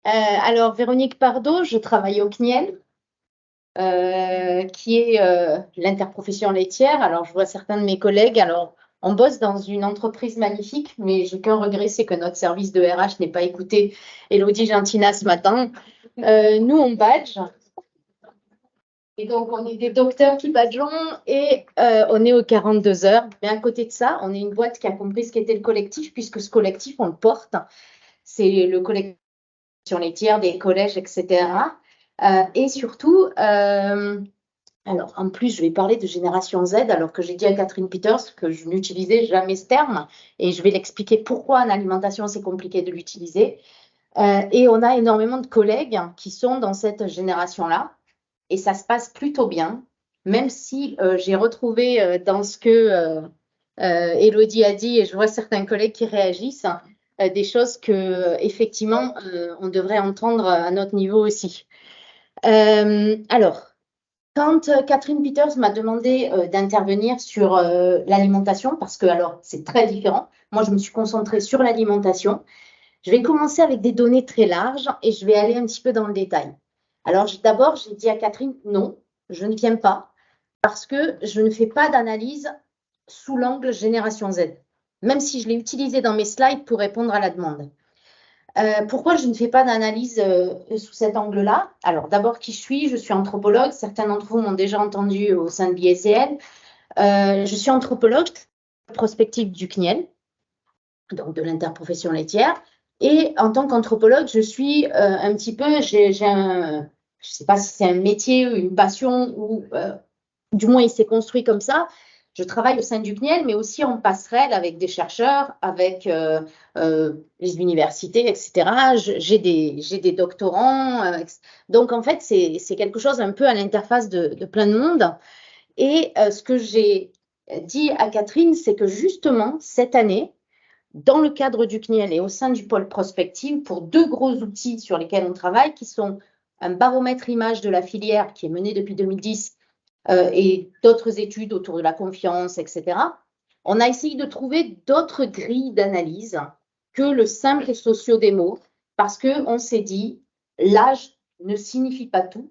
Alors, Véronique Pardo, je travaille au CNIEL, qui est l'interprofession laitière. Alors, je vois certains de mes collègues. Alors, on bosse dans une entreprise magnifique, mais j'ai qu'un regret, c'est que notre service de RH n'ait pas écouté Élodie Gentina ce matin. Nous, on badge. Et donc, on est des docteurs qui badgeons et on est aux 42 heures. Mais à côté de ça, on est une boîte qui a compris ce qu'était le collectif, puisque ce collectif, on le porte. C'est le collectif laitière des collèges, etc. Et surtout, alors en plus, je vais parler de génération Z, alors que j'ai dit à Catherine Peters que je n'utilisais jamais ce terme, et je vais l'expliquer pourquoi en alimentation c'est compliqué de l'utiliser. Et on a énormément de collègues qui sont dans cette génération-là, et ça se passe plutôt bien, même si j'ai retrouvé dans ce que Élodie a dit, et je vois certains collègues qui réagissent, des choses que effectivement on devrait entendre à notre niveau aussi. Alors, quand Catherine Peters m'a demandé d'intervenir sur l'alimentation, parce que alors c'est très différent, moi je me suis concentrée sur l'alimentation, je vais commencer avec des données très larges et je vais aller un petit peu dans le détail. Alors d'abord, j'ai dit à Catherine, non, je ne viens pas, parce que je ne fais pas d'analyse sous l'angle génération Z, même si je l'ai utilisé dans mes slides pour répondre à la demande. Pourquoi je ne fais pas d'analyse sous cet angle-là? Alors, d'abord, qui je suis? Je suis anthropologue. Certains d'entre vous m'ont déjà entendu au sein de l'ISCL. Je suis anthropologue prospective du CNIEL, donc de l'interprofession laitière. Et en tant qu'anthropologue, je suis un petit peu, je ne sais pas si c'est un métier ou une passion, ou du moins il s'est construit comme ça. Je travaille au sein du CNIEL, mais aussi en passerelle avec des chercheurs, avec les universités, etc. J'ai des doctorants. Donc, en fait, c'est quelque chose un peu à l'interface de plein de monde. Et ce que j'ai dit à Catherine, c'est que justement, cette année, dans le cadre du CNIEL et au sein du pôle prospective, pour deux gros outils sur lesquels on travaille, qui sont un baromètre image de la filière qui est mené depuis 2010 et d'autres études autour de la confiance, etc. On a essayé de trouver d'autres grilles d'analyse que le simple socio-démo, parce qu'on s'est dit, l'âge ne signifie pas tout.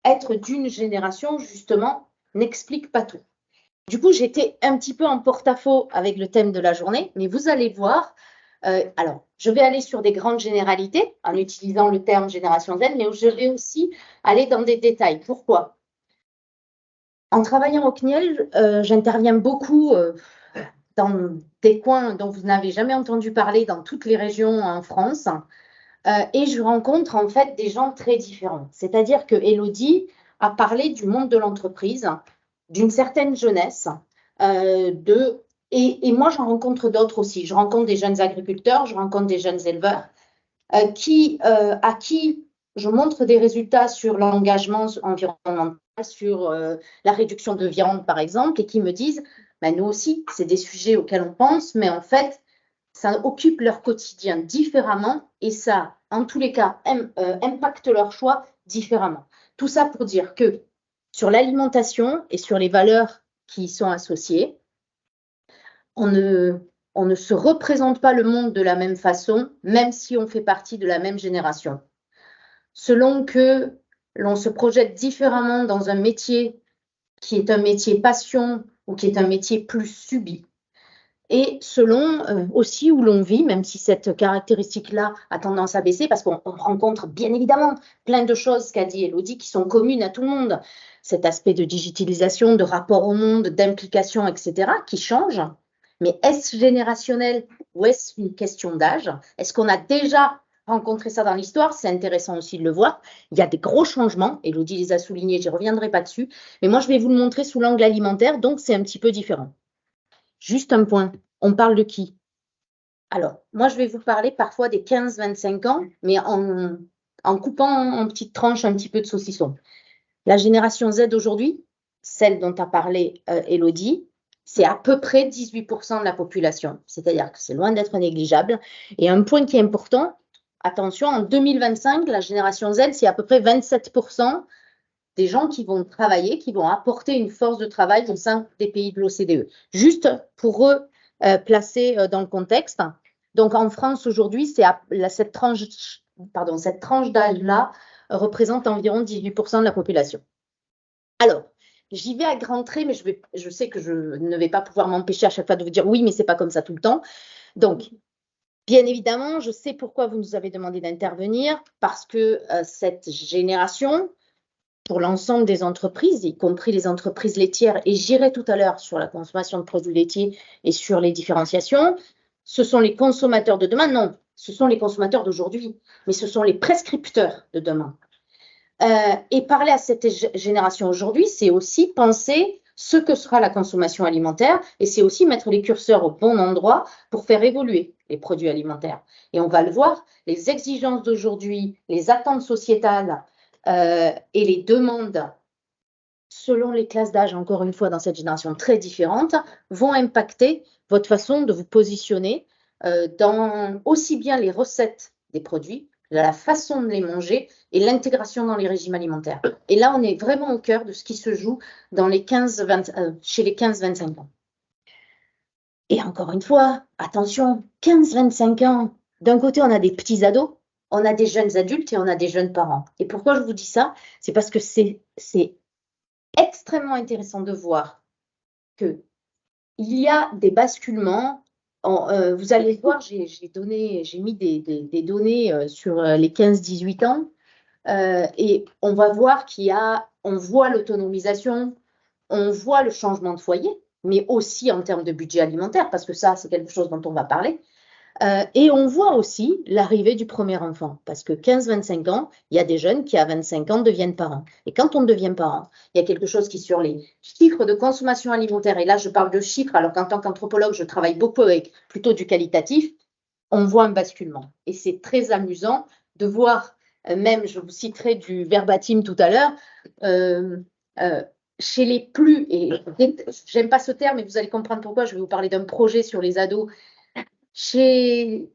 Être d'une génération, justement, n'explique pas tout. Du coup, j'étais un petit peu en porte-à-faux avec le thème de la journée, mais vous allez voir. Alors, je vais aller sur des grandes généralités en utilisant le terme génération Z, mais je vais aussi aller dans des détails. Pourquoi? En travaillant au CNIEL, j'interviens beaucoup dans des coins dont vous n'avez jamais entendu parler dans toutes les régions en France. Et je rencontre en fait des gens très différents. C'est-à-dire que Élodie a parlé du monde de l'entreprise, d'une certaine jeunesse, et moi j'en rencontre d'autres aussi. Je rencontre des jeunes agriculteurs, je rencontre des jeunes éleveurs à qui je montre des résultats sur l'engagement environnemental, sur la réduction de viande par exemple, et qui me disent, ben, nous aussi, c'est des sujets auxquels on pense, mais en fait, ça occupe leur quotidien différemment et ça, en tous les cas, impacte leur choix différemment. Tout ça pour dire que sur l'alimentation et sur les valeurs qui y sont associées, on ne se représente pas le monde de la même façon, même si on fait partie de la même génération. Selon que l'on se projette différemment dans un métier qui est un métier passion ou qui est un métier plus subi, et selon aussi où l'on vit, même si cette caractéristique-là a tendance à baisser, parce qu'on rencontre bien évidemment plein de choses qu'a dit Élodie qui sont communes à tout le monde. Cet aspect de digitalisation, de rapport au monde, d'implication, etc., qui change. Mais est-ce générationnel ou est-ce une question d'âge? Est-ce qu'on a déjà rencontré ça dans l'histoire? C'est intéressant aussi de le voir. Il y a des gros changements, Élodie les a soulignés, je ne reviendrai pas dessus, mais moi je vais vous le montrer sous l'angle alimentaire, donc c'est un petit peu différent. Juste un point, on parle de qui? Alors, moi, je vais vous parler parfois des 15-25 ans, mais en coupant en petites tranches un petit peu de saucisson. La génération Z aujourd'hui, celle dont a parlé Élodie, c'est à peu près 18% de la population. C'est-à-dire que c'est loin d'être négligeable. Et un point qui est important, attention, en 2025, la génération Z, c'est à peu près 27% des gens qui vont travailler, qui vont apporter une force de travail au sein des pays de l'OCDE. Juste pour placer dans le contexte. Donc, en France, aujourd'hui, c'est cette tranche cette tranche d'âge-là représente environ 18% de la population. Alors, j'y vais à grands traits, mais je sais que je ne vais pas pouvoir m'empêcher à chaque fois de vous dire oui, mais ce n'est pas comme ça tout le temps. Donc, bien évidemment, je sais pourquoi vous nous avez demandé d'intervenir, parce que cette génération, pour l'ensemble des entreprises, y compris les entreprises laitières, et j'irai tout à l'heure sur la consommation de produits laitiers et sur les différenciations, ce sont les consommateurs de demain. Non, ce sont les consommateurs d'aujourd'hui, mais ce sont les prescripteurs de demain. Et parler à cette génération aujourd'hui, c'est aussi penser ce que sera la consommation alimentaire et c'est aussi mettre les curseurs au bon endroit pour faire évoluer les produits alimentaires. Et on va le voir, les exigences d'aujourd'hui, les attentes sociétales et les demandes selon les classes d'âge, encore une fois, dans cette génération très différente, vont impacter votre façon de vous positionner dans aussi bien les recettes des produits, la façon de les manger et l'intégration dans les régimes alimentaires. Et là, on est vraiment au cœur de ce qui se joue dans les chez les 15-25 ans. Et encore une fois, attention, 15-25 ans, d'un côté, on a des petits ados, on a des jeunes adultes et on a des jeunes parents. Et pourquoi je vous dis ça? C'est parce que c'est extrêmement intéressant de voir qu'il y a des basculements. Vous allez voir, j'ai mis des données sur les 15-18 ans et on va voir on voit l'autonomisation, on voit le changement de foyer, mais aussi en termes de budget alimentaire, parce que ça, c'est quelque chose dont on va parler. Et on voit aussi l'arrivée du premier enfant, parce que 15-25 ans, il y a des jeunes qui, à 25 ans, deviennent parents. Et quand on devient parent, il y a quelque chose qui, sur les chiffres de consommation alimentaire, et là, je parle de chiffres, alors qu'en tant qu'anthropologue, je travaille beaucoup avec plutôt du qualitatif, on voit un basculement. Et c'est très amusant de voir, même, je vous citerai du verbatim tout à l'heure, chez les plus, et j'aime pas ce terme, mais vous allez comprendre pourquoi, je vais vous parler d'un projet sur les ados, chez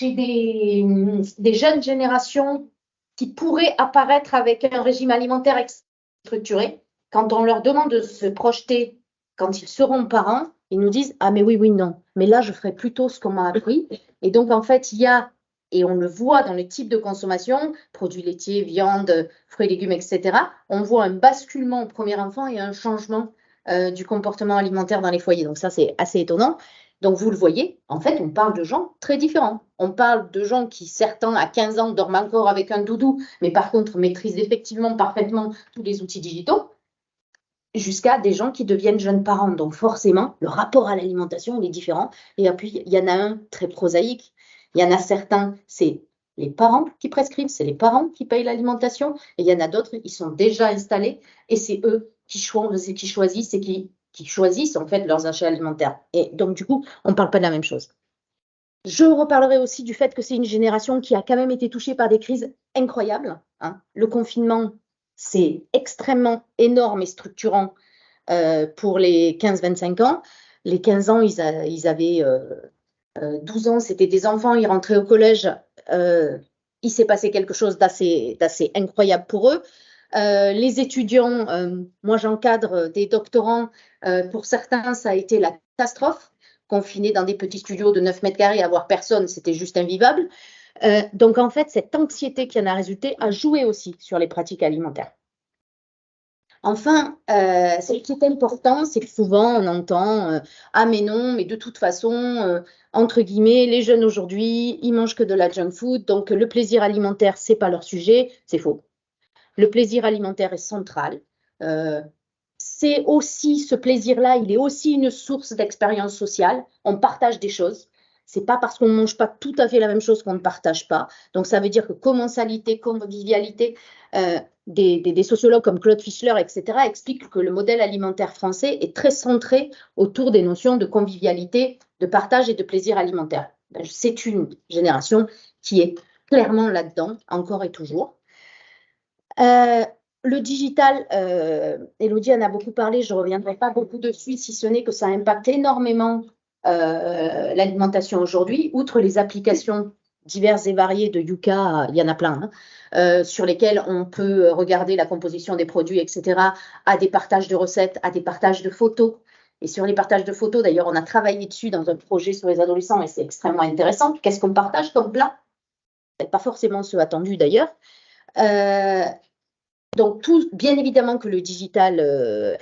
des jeunes générations qui pourraient apparaître avec un régime alimentaire structuré, quand on leur demande de se projeter quand ils seront parents, ils nous disent « Ah mais oui, oui, non, mais là je ferai plutôt ce qu'on m'a appris ». Et donc en fait, il y a, et on le voit dans les types de consommation, produits laitiers, viande, fruits et légumes, etc., on voit un basculement au premier enfant et un changement du comportement alimentaire dans les foyers. Donc ça, c'est assez étonnant. Donc, vous le voyez, en fait, on parle de gens très différents. On parle de gens qui, certains, à 15 ans, dorment encore avec un doudou, mais par contre, maîtrisent effectivement parfaitement tous les outils digitaux, jusqu'à des gens qui deviennent jeunes parents. Donc, forcément, le rapport à l'alimentation, il est différent. Et puis, il y en a un très prosaïque. Il y en a certains, c'est les parents qui prescrivent, c'est les parents qui payent l'alimentation. Et il y en a d'autres, ils sont déjà installés et c'est eux qui choisissent et qui choisissent en fait leurs achats alimentaires. Et donc, du coup, on ne parle pas de la même chose. Je reparlerai aussi du fait que c'est une génération qui a quand même été touchée par des crises incroyables. Hein. Le confinement, c'est extrêmement énorme et structurant pour les 15-25 ans. Les 15 ans, ils avaient 12 ans, c'était des enfants, ils rentraient au collège. Il s'est passé quelque chose d'assez incroyable pour eux. Les étudiants, moi j'encadre des doctorants, pour certains ça a été la catastrophe, confinés dans des petits studios de 9 mètres carrés, avoir personne, c'était juste invivable. Donc en fait, cette anxiété qui en a résulté a joué aussi sur les pratiques alimentaires. Enfin, ce qui est important, c'est que souvent on entend ah mais non, mais de toute façon, entre guillemets, les jeunes aujourd'hui, ils mangent que de la junk food, donc le plaisir alimentaire, c'est pas leur sujet, c'est faux. Le plaisir alimentaire est central. C'est aussi ce plaisir-là, il est aussi une source d'expérience sociale. On partage des choses. C'est pas parce qu'on ne mange pas tout à fait la même chose qu'on ne partage pas. Donc ça veut dire que commensalité, convivialité, des sociologues comme Claude Fischler, etc., expliquent que le modèle alimentaire français est très centré autour des notions de convivialité, de partage et de plaisir alimentaire. C'est une génération qui est clairement là-dedans, encore et toujours. Le digital, Élodie en a beaucoup parlé, je ne reviendrai pas beaucoup dessus, si ce n'est que ça impacte énormément l'alimentation aujourd'hui. Outre les applications diverses et variées de Yuka, il y en a plein, hein, sur lesquelles on peut regarder la composition des produits, etc., à des partages de recettes, à des partages de photos. Et sur les partages de photos, d'ailleurs, on a travaillé dessus dans un projet sur les adolescents et c'est extrêmement intéressant. Qu'est-ce qu'on partage comme plat? c'est pas forcément ceux attendus d'ailleurs. Donc, bien évidemment que le digital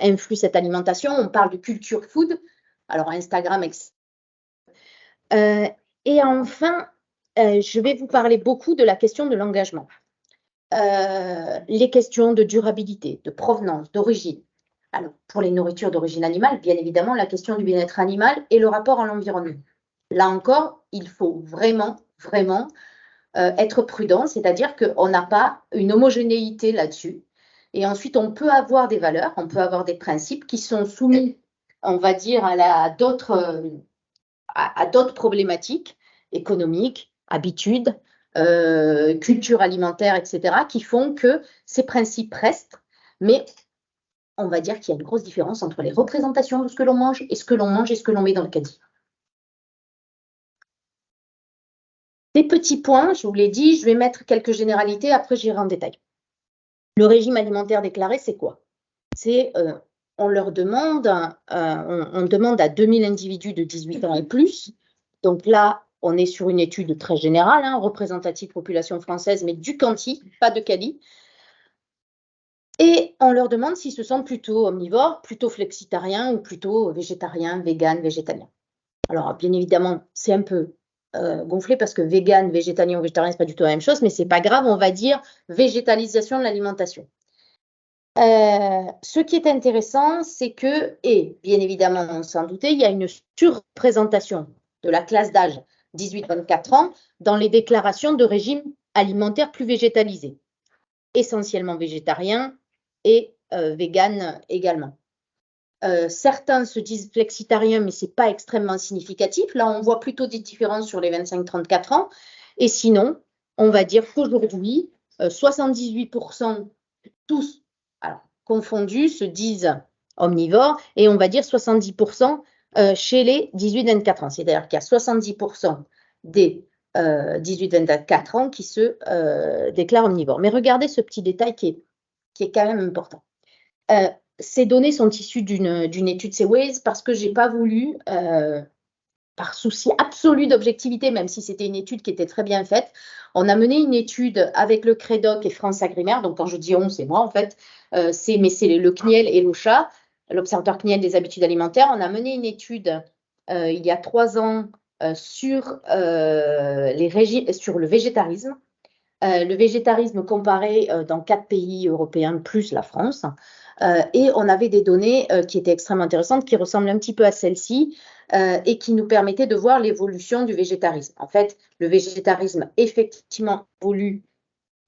influe cette alimentation. On parle de culture food, alors Instagram, etc. Et enfin, je vais vous parler beaucoup de la question de l'engagement. Les questions de durabilité, de provenance, d'origine. Alors, pour les nourritures d'origine animale, bien évidemment, la question du bien-être animal et le rapport à l'environnement. Là encore, il faut vraiment être prudent, c'est-à-dire qu'on n'a pas une homogénéité là-dessus. Et ensuite, on peut avoir des valeurs, on peut avoir des principes qui sont soumis, on va dire, à d'autres problématiques économiques, habitudes, culture alimentaire, etc., qui font que ces principes restent, mais on va dire qu'il y a une grosse différence entre les représentations de ce que l'on mange et ce que l'on mange et ce que l'on met dans le caddie. Des petits points, je vous l'ai dit, je vais mettre quelques généralités, après j'irai en détail. Le régime alimentaire déclaré, c'est quoi? C'est, on demande à 2000 individus de 18 ans et plus. Donc là, on est sur une étude très générale, représentative population française, mais du quanti, pas de quali. Et on leur demande s'ils se sentent plutôt omnivores, plutôt flexitariens ou plutôt végétariens, véganes, végétaliens. Alors, bien évidemment, c'est un peu gonflé parce que vegan, végétalien ou végétarien, c'est pas du tout la même chose, mais c'est pas grave, on va dire végétalisation de l'alimentation. Ce qui est intéressant, c'est que, et bien évidemment, on s'en doutait, il y a une surreprésentation de la classe d'âge 18-24 ans dans les déclarations de régime alimentaire plus végétalisé, essentiellement végétarien et vegan également. Certains se disent flexitariens, mais ce n'est pas extrêmement significatif. Là, on voit plutôt des différences sur les 25-34 ans. Et sinon, on va dire qu'aujourd'hui, 78% tous, alors, confondus, se disent omnivores, et on va dire 70% chez les 18-24 ans. C'est-à-dire qu'il y a 70% des 18-24 ans qui se déclarent omnivores. Mais regardez ce petit détail qui est quand même important. Ces données sont issues d'une étude CWAYS parce que je n'ai pas voulu, par souci absolu d'objectivité, même si c'était une étude qui était très bien faite, on a mené une étude avec le CREDOC et France Agrimaire. Donc, quand je dis on, c'est moi en fait, c'est le CNIEL et l'OCHA, l'Observatoire CNIEL des habitudes alimentaires. On a mené une étude il y a 3 ans sur le végétarisme. Le végétarisme comparé dans 4 pays européens plus la France. Et on avait des données qui étaient extrêmement intéressantes, qui ressemblent un petit peu à celle-ci et qui nous permettaient de voir l'évolution du végétarisme. En fait, le végétarisme effectivement évolue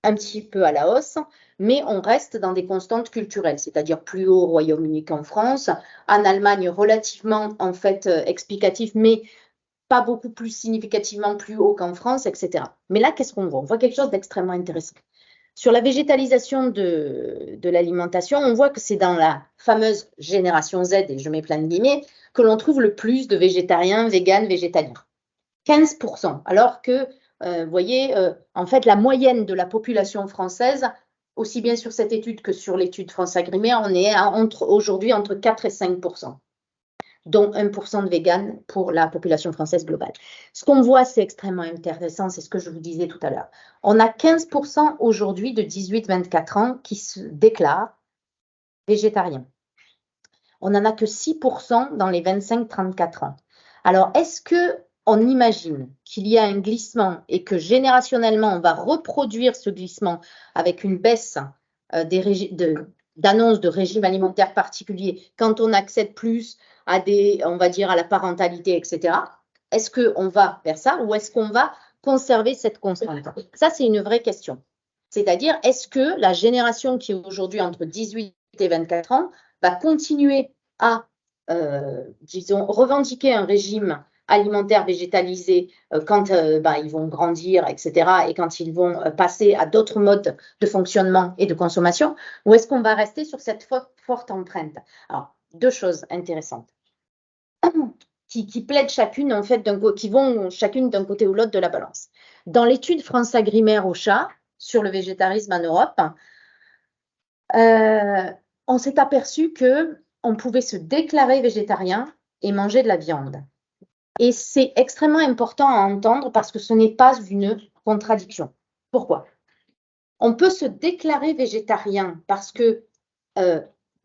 un petit peu à la hausse, mais on reste dans des constantes culturelles, c'est-à-dire plus haut au Royaume-Uni qu'en France, en Allemagne relativement en fait explicatif, mais pas beaucoup plus significativement plus haut qu'en France, etc. Mais là, qu'est-ce qu'on voit? On voit quelque chose d'extrêmement intéressant. Sur la végétalisation de l'alimentation, on voit que c'est dans la fameuse génération Z, et je mets plein de guillemets, que l'on trouve le plus de végétariens, véganes, végétaliens. 15%, alors que, vous voyez, en fait, la moyenne de la population française, aussi bien sur cette étude que sur l'étude France Agrimaire, on est aujourd'hui entre 4 et 5%. Dont 1% de véganes pour la population française globale. Ce qu'on voit, c'est extrêmement intéressant, c'est ce que je vous disais tout à l'heure. On a 15% aujourd'hui de 18-24 ans qui se déclarent végétariens. On n'en a que 6% dans les 25-34 ans. Alors, est-ce qu'on imagine qu'il y a un glissement et que générationnellement, on va reproduire ce glissement avec une baisse d'annonces de régime alimentaire particulier quand on accède plus à on va dire, à la parentalité, etc. Est-ce qu'on va vers ça ou est-ce qu'on va conserver cette constante? Ça, c'est une vraie question. C'est-à-dire, est-ce que la génération qui est aujourd'hui entre 18 et 24 ans va continuer à, disons, revendiquer un régime alimentaire végétalisé quand ils vont grandir, etc., et quand ils vont passer à d'autres modes de fonctionnement et de consommation, ou est-ce qu'on va rester sur cette forte empreinte? Alors, 2 choses intéressantes qui plaident chacune, en fait, qui vont chacune d'un côté ou l'autre de la balance. Dans l'étude France Agrimaire OCHA sur le végétarisme en Europe, on s'est aperçu qu'on pouvait se déclarer végétarien et manger de la viande. Et c'est extrêmement important à entendre parce que ce n'est pas une contradiction. Pourquoi? On peut se déclarer végétarien parce que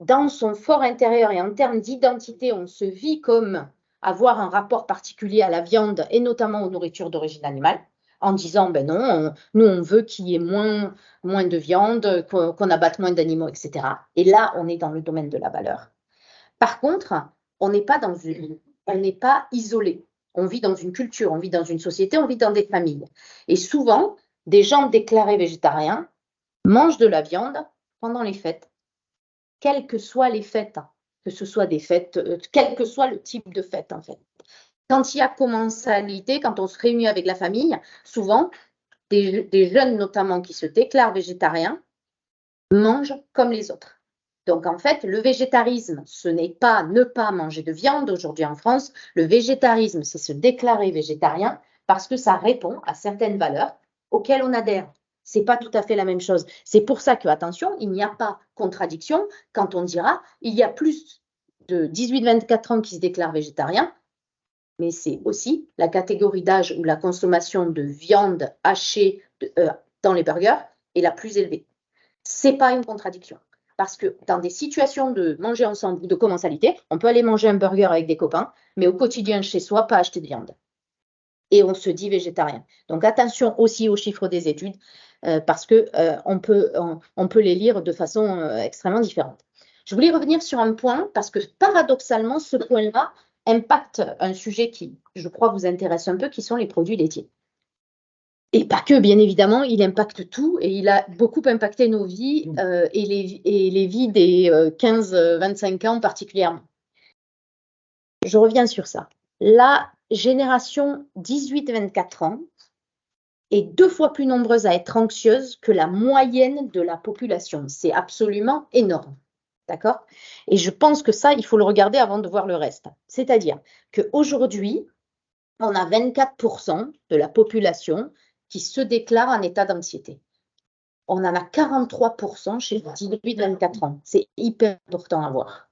dans son fort intérieur et en termes d'identité, on se vit comme avoir un rapport particulier à la viande et notamment aux nourritures d'origine animale, en disant ben non, nous on veut qu'il y ait moins de viande, qu'on abatte moins d'animaux, etc. Et là, on est dans le domaine de la valeur. Par contre, on n'est pas isolé. On vit dans une culture, on vit dans une société, on vit dans des familles. Et souvent, des gens déclarés végétariens mangent de la viande pendant les fêtes, quelles que soient les fêtes, que ce soit des fêtes, quel que soit le type de fête en fait. Quand il y a commensalité, quand on se réunit avec la famille, souvent, des jeunes notamment qui se déclarent végétariens mangent comme les autres. Donc en fait, le végétarisme, ce n'est pas ne pas manger de viande aujourd'hui en France. Le végétarisme, c'est se déclarer végétarien parce que ça répond à certaines valeurs auxquelles on adhère. C'est pas tout à fait la même chose. C'est pour ça que, attention, il n'y a pas contradiction quand on dira il y a plus de 18-24 ans qui se déclarent végétariens, mais c'est aussi la catégorie d'âge où la consommation de viande hachée dans les burgers est la plus élevée. C'est pas une contradiction. Parce que dans des situations de manger ensemble ou de commensalité, on peut aller manger un burger avec des copains, mais au quotidien chez soi, pas acheter de viande. Et on se dit végétarien. Donc attention aussi aux chiffres des études, parce qu'on peut les lire de façon extrêmement différente. Je voulais revenir sur un point, parce que paradoxalement, ce point-là impacte un sujet qui, je crois, vous intéresse un peu, qui sont les produits laitiers. Et pas que, bien évidemment, il impacte tout et il a beaucoup impacté nos vies et les vies des 15-25 ans particulièrement. Je reviens sur ça. La génération 18-24 ans est 2 fois plus nombreuse à être anxieuse que la moyenne de la population. C'est absolument énorme. D'accord? Et je pense que ça, il faut le regarder avant de voir le reste. C'est-à-dire qu'aujourd'hui, on a 24% de la population qui se déclarent en état d'anxiété. On en a 43% chez les 18-24 ans. C'est hyper important à voir.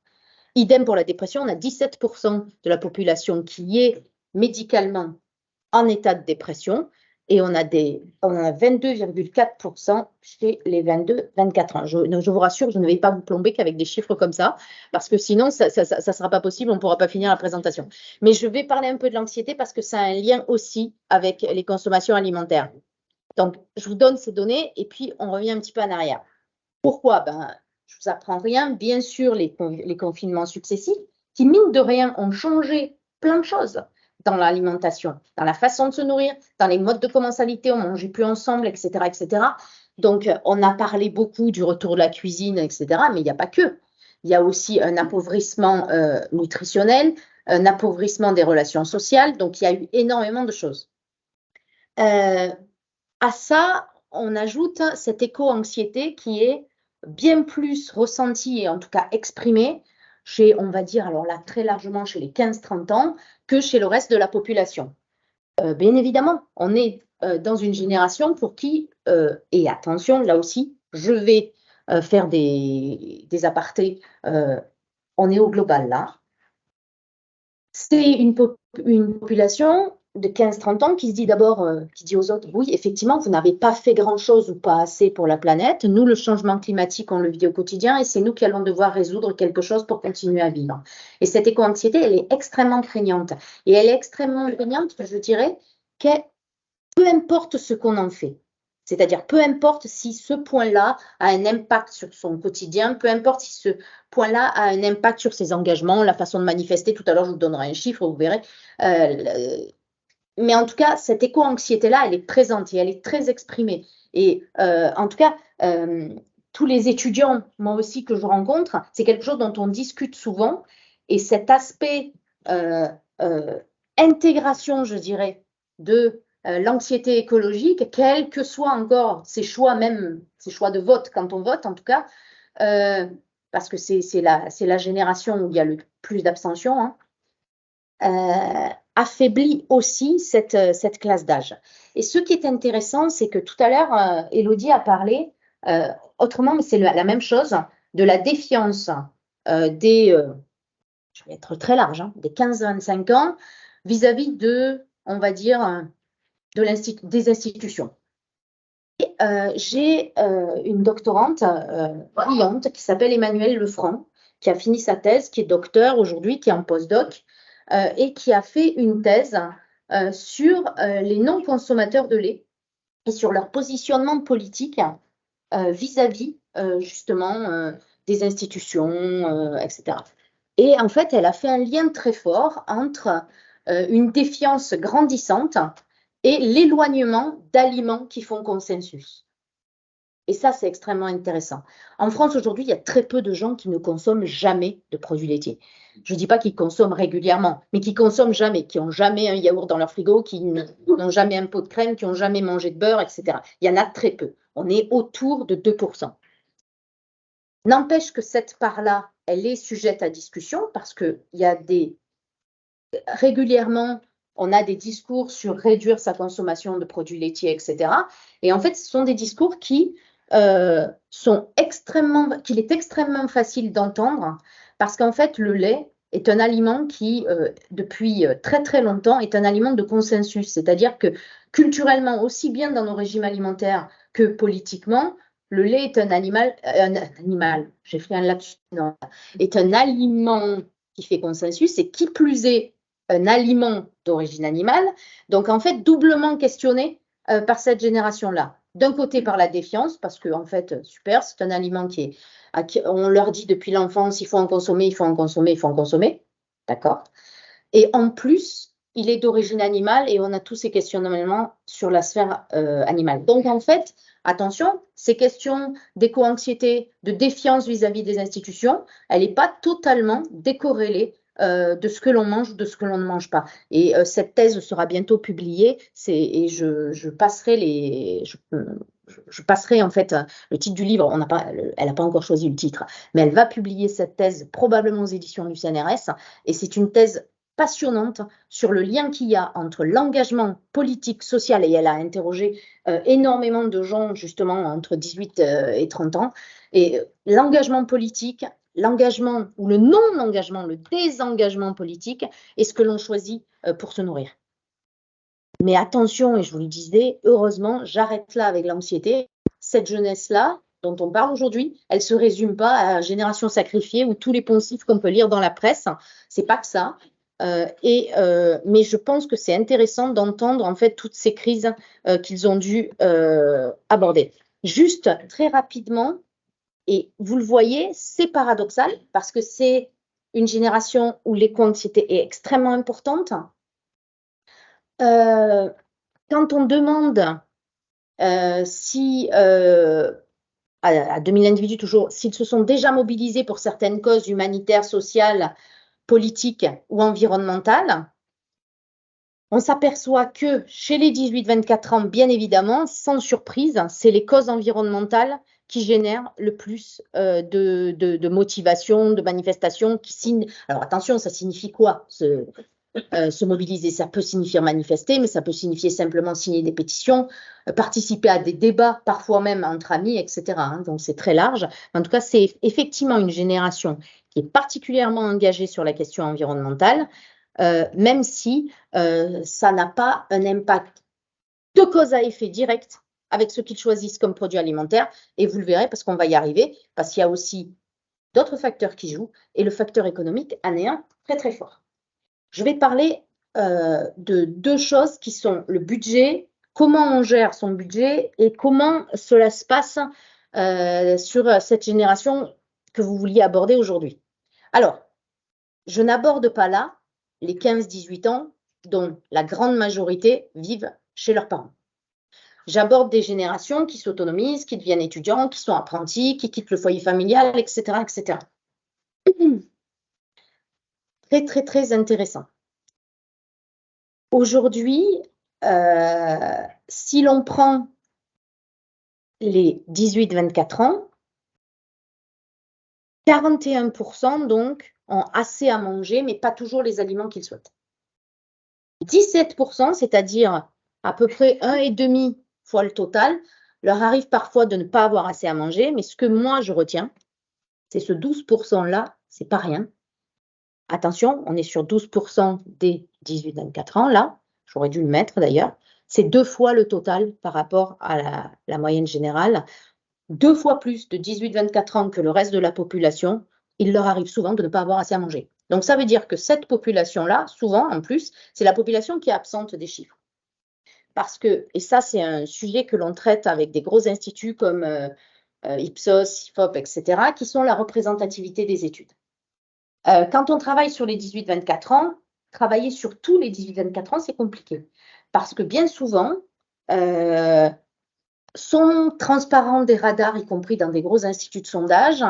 Idem pour la dépression, on a 17% de la population qui est médicalement en état de dépression et on a 22,4% chez les 22-24 ans. Je vous rassure, je ne vais pas vous plomber qu'avec des chiffres comme ça, parce que sinon, ça sera pas possible, on ne pourra pas finir la présentation. Mais je vais parler un peu de l'anxiété parce que ça a un lien aussi avec les consommations alimentaires. Donc, je vous donne ces données et puis on revient un petit peu en arrière. Pourquoi? Je ne vous apprends rien. Bien sûr, les confinements successifs qui, mine de rien, ont changé plein de choses dans l'alimentation, dans la façon de se nourrir, dans les modes de commensalité, on ne mangeait plus ensemble, etc., etc. Donc, on a parlé beaucoup du retour de la cuisine, etc., mais il n'y a pas que. Il y a aussi un appauvrissement nutritionnel, un appauvrissement des relations sociales. Donc, il y a eu énormément de choses. À ça, on ajoute cette éco-anxiété qui est bien plus ressentie et en tout cas exprimée chez, on va dire, alors là, très largement chez les 15-30 ans que chez le reste de la population. Bien évidemment, on est dans une génération pour qui, et attention, là aussi, je vais faire des apartés, on est au global là. C'est une population de 15-30 ans qui se dit d'abord, qui dit aux autres, oui, effectivement, vous n'avez pas fait grand-chose ou pas assez pour la planète. Nous, le changement climatique, on le vit au quotidien et c'est nous qui allons devoir résoudre quelque chose pour continuer à vivre. Et cette éco-anxiété, elle est extrêmement prégnante. Et elle est extrêmement prégnante, je dirais, que peu importe ce qu'on en fait. C'est-à-dire, peu importe si ce point-là a un impact sur son quotidien, peu importe si ce point-là a un impact sur ses engagements, la façon de manifester. Tout à l'heure, je vous donnerai un chiffre, vous verrez. Mais en tout cas, cette éco-anxiété-là, elle est présente et elle est très exprimée. Et en tout cas, tous les étudiants, moi aussi, que je rencontre, c'est quelque chose dont on discute souvent. Et cet aspect intégration, je dirais, de l'anxiété écologique, quels que soient encore ses choix, même ses choix de vote, quand on vote en tout cas, parce que c'est la génération où il y a le plus d'abstention, affaiblit aussi cette classe d'âge. Et ce qui est intéressant, c'est que tout à l'heure, Élodie a parlé, autrement, mais c'est la même chose, de la défiance je vais être très large, des 15-25 ans vis-à-vis de, on va dire, des institutions. Et j'ai une doctorante brillante qui s'appelle Emmanuelle Lefranc, qui a fini sa thèse, qui est docteur aujourd'hui, qui est en postdoc, et qui a fait une thèse sur les non-consommateurs de lait et sur leur positionnement politique vis-à-vis justement des institutions, etc. Et en fait, elle a fait un lien très fort entre une défiance grandissante et l'éloignement d'aliments qui font consensus. Et ça, c'est extrêmement intéressant. En France, aujourd'hui, il y a très peu de gens qui ne consomment jamais de produits laitiers. Je ne dis pas qu'ils consomment régulièrement, mais qui consomment jamais, qui n'ont jamais un yaourt dans leur frigo, qui n'ont jamais un pot de crème, qui n'ont jamais mangé de beurre, etc. Il y en a très peu. On est autour de 2%. N'empêche que cette part-là, elle est sujette à discussion parce qu'il y a régulièrement, on a des discours sur réduire sa consommation de produits laitiers, etc. Et en fait, ce sont des discours qu'il est extrêmement facile d'entendre parce qu'en fait, le lait est un aliment qui, depuis très très longtemps, est un aliment de consensus. C'est-à-dire que culturellement, aussi bien dans nos régimes alimentaires que politiquement, le lait est un animal, j'ai fait un lapsus, non, est un aliment qui fait consensus et qui plus est un aliment d'origine animale, donc en fait doublement questionné par cette génération-là. D'un côté par la défiance, parce que en fait, super, c'est un aliment on leur dit depuis l'enfance, il faut en consommer, il faut en consommer, il faut en consommer, d'accord. Et en plus, il est d'origine animale et on a tous ces questionnements sur la sphère animale. Donc en fait, attention, ces questions d'éco-anxiété, de défiance vis-à-vis des institutions, elle n'est pas totalement décorrélée de ce que l'on mange ou de ce que l'on ne mange pas. Et cette thèse sera bientôt publiée et je passerai en fait le titre du livre. Elle n'a pas encore choisi le titre, mais elle va publier cette thèse probablement aux éditions du CNRS. Et c'est une thèse passionnante sur le lien qu'il y a entre l'engagement politique, social, et elle a interrogé énormément de gens justement entre 18 et 30 ans, et l'engagement politique, l'engagement ou le non-engagement, le désengagement politique est ce que l'on choisit pour se nourrir. Mais attention, et je vous le disais, heureusement, j'arrête là avec l'anxiété. Cette jeunesse-là, dont on parle aujourd'hui, elle ne se résume pas à Génération sacrifiée ou tous les poncifs qu'on peut lire dans la presse. C'est pas que ça. Mais je pense que c'est intéressant d'entendre en fait toutes ces crises qu'ils ont dû aborder. Juste très rapidement, et vous le voyez, c'est paradoxal parce que c'est une génération où l'éco-anxiété est extrêmement importante. Quand on demande si à 2000 individus toujours, s'ils se sont déjà mobilisés pour certaines causes humanitaires, sociales, politiques ou environnementales, on s'aperçoit que chez les 18-24 ans, bien évidemment, sans surprise, c'est les causes environnementales qui génèrent le plus de motivation, de manifestation. Alors attention, ça signifie quoi se mobiliser? Ça peut signifier manifester, mais ça peut signifier simplement signer des pétitions, participer à des débats, parfois même entre amis, etc. Donc c'est très large. En tout cas, c'est effectivement une génération qui est particulièrement engagée sur la question environnementale, même si ça n'a pas un impact de cause à effet direct avec ce qu'ils choisissent comme produit alimentaire. Et vous le verrez parce qu'on va y arriver, parce qu'il y a aussi d'autres facteurs qui jouent et le facteur économique en est un très très fort. Je vais parler de deux choses qui sont le budget, comment on gère son budget et comment cela se passe sur cette génération que vous vouliez aborder aujourd'hui. Alors, je n'aborde pas là les 15-18 ans dont la grande majorité vivent chez leurs parents. J'aborde des générations qui s'autonomisent, qui deviennent étudiants, qui sont apprentis, qui quittent le foyer familial, etc., etc. Très, très, très intéressant. Aujourd'hui, si l'on prend les 18-24 ans, 41% donc ont assez à manger, mais pas toujours les aliments qu'ils souhaitent. 17%, c'est-à-dire à peu près 1,5 fois le total, leur arrive parfois de ne pas avoir assez à manger, mais ce que moi je retiens, c'est ce 12%-là, c'est pas rien. Attention, on est sur 12% des 18-24 ans, là, j'aurais dû le mettre d'ailleurs, C'est 2 fois le total par rapport à la moyenne générale. 2 fois plus de 18-24 ans que le reste de la population, il leur arrive souvent de ne pas avoir assez à manger. Donc ça veut dire que cette population-là, souvent en plus, c'est la population qui est absente des chiffres. Parce que, et ça c'est un sujet que l'on traite avec des gros instituts comme Ipsos, IFOP, etc., qui sont la représentativité des études. Quand on travaille sur les 18-24 ans, travailler sur tous les 18-24 ans, c'est compliqué. Parce que bien souvent, sont transparents des radars, y compris dans des gros instituts de sondage.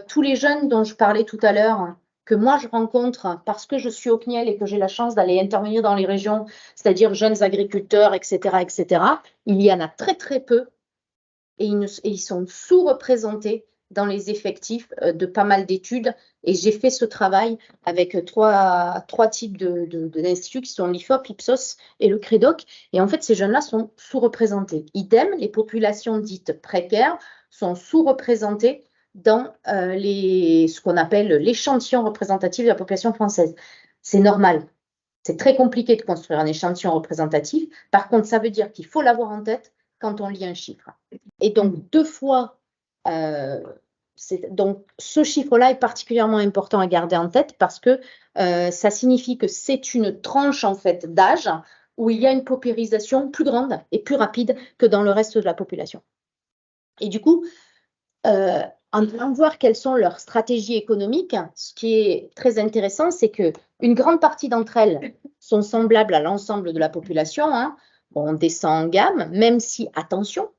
Tous les jeunes dont je parlais tout à l'heure, que moi je rencontre parce que je suis au CNIEL et que j'ai la chance d'aller intervenir dans les régions, c'est-à-dire jeunes agriculteurs, etc., etc., il y en a très très peu et ils sont sous-représentés dans les effectifs de pas mal d'études. Et j'ai fait ce travail avec trois types d'instituts qui sont l'IFOP, Ipsos et le CREDOC. Et en fait, ces jeunes-là sont sous-représentés. Idem, les populations dites précaires sont sous-représentées dans ce qu'on appelle l'échantillon représentatif de la population française. C'est normal. C'est très compliqué de construire un échantillon représentatif. Par contre, ça veut dire qu'il faut l'avoir en tête quand on lit un chiffre. Et donc, 2 fois, donc ce chiffre-là est particulièrement important à garder en tête parce que ça signifie que c'est une tranche en fait d'âge où il y a une paupérisation plus grande et plus rapide que dans le reste de la population. Et du coup, en allant voir quelles sont leurs stratégies économiques, ce qui est très intéressant, c'est qu'une grande partie d'entre elles sont semblables à l'ensemble de la population. Hein. Bon, on descend en gamme, même si, attention,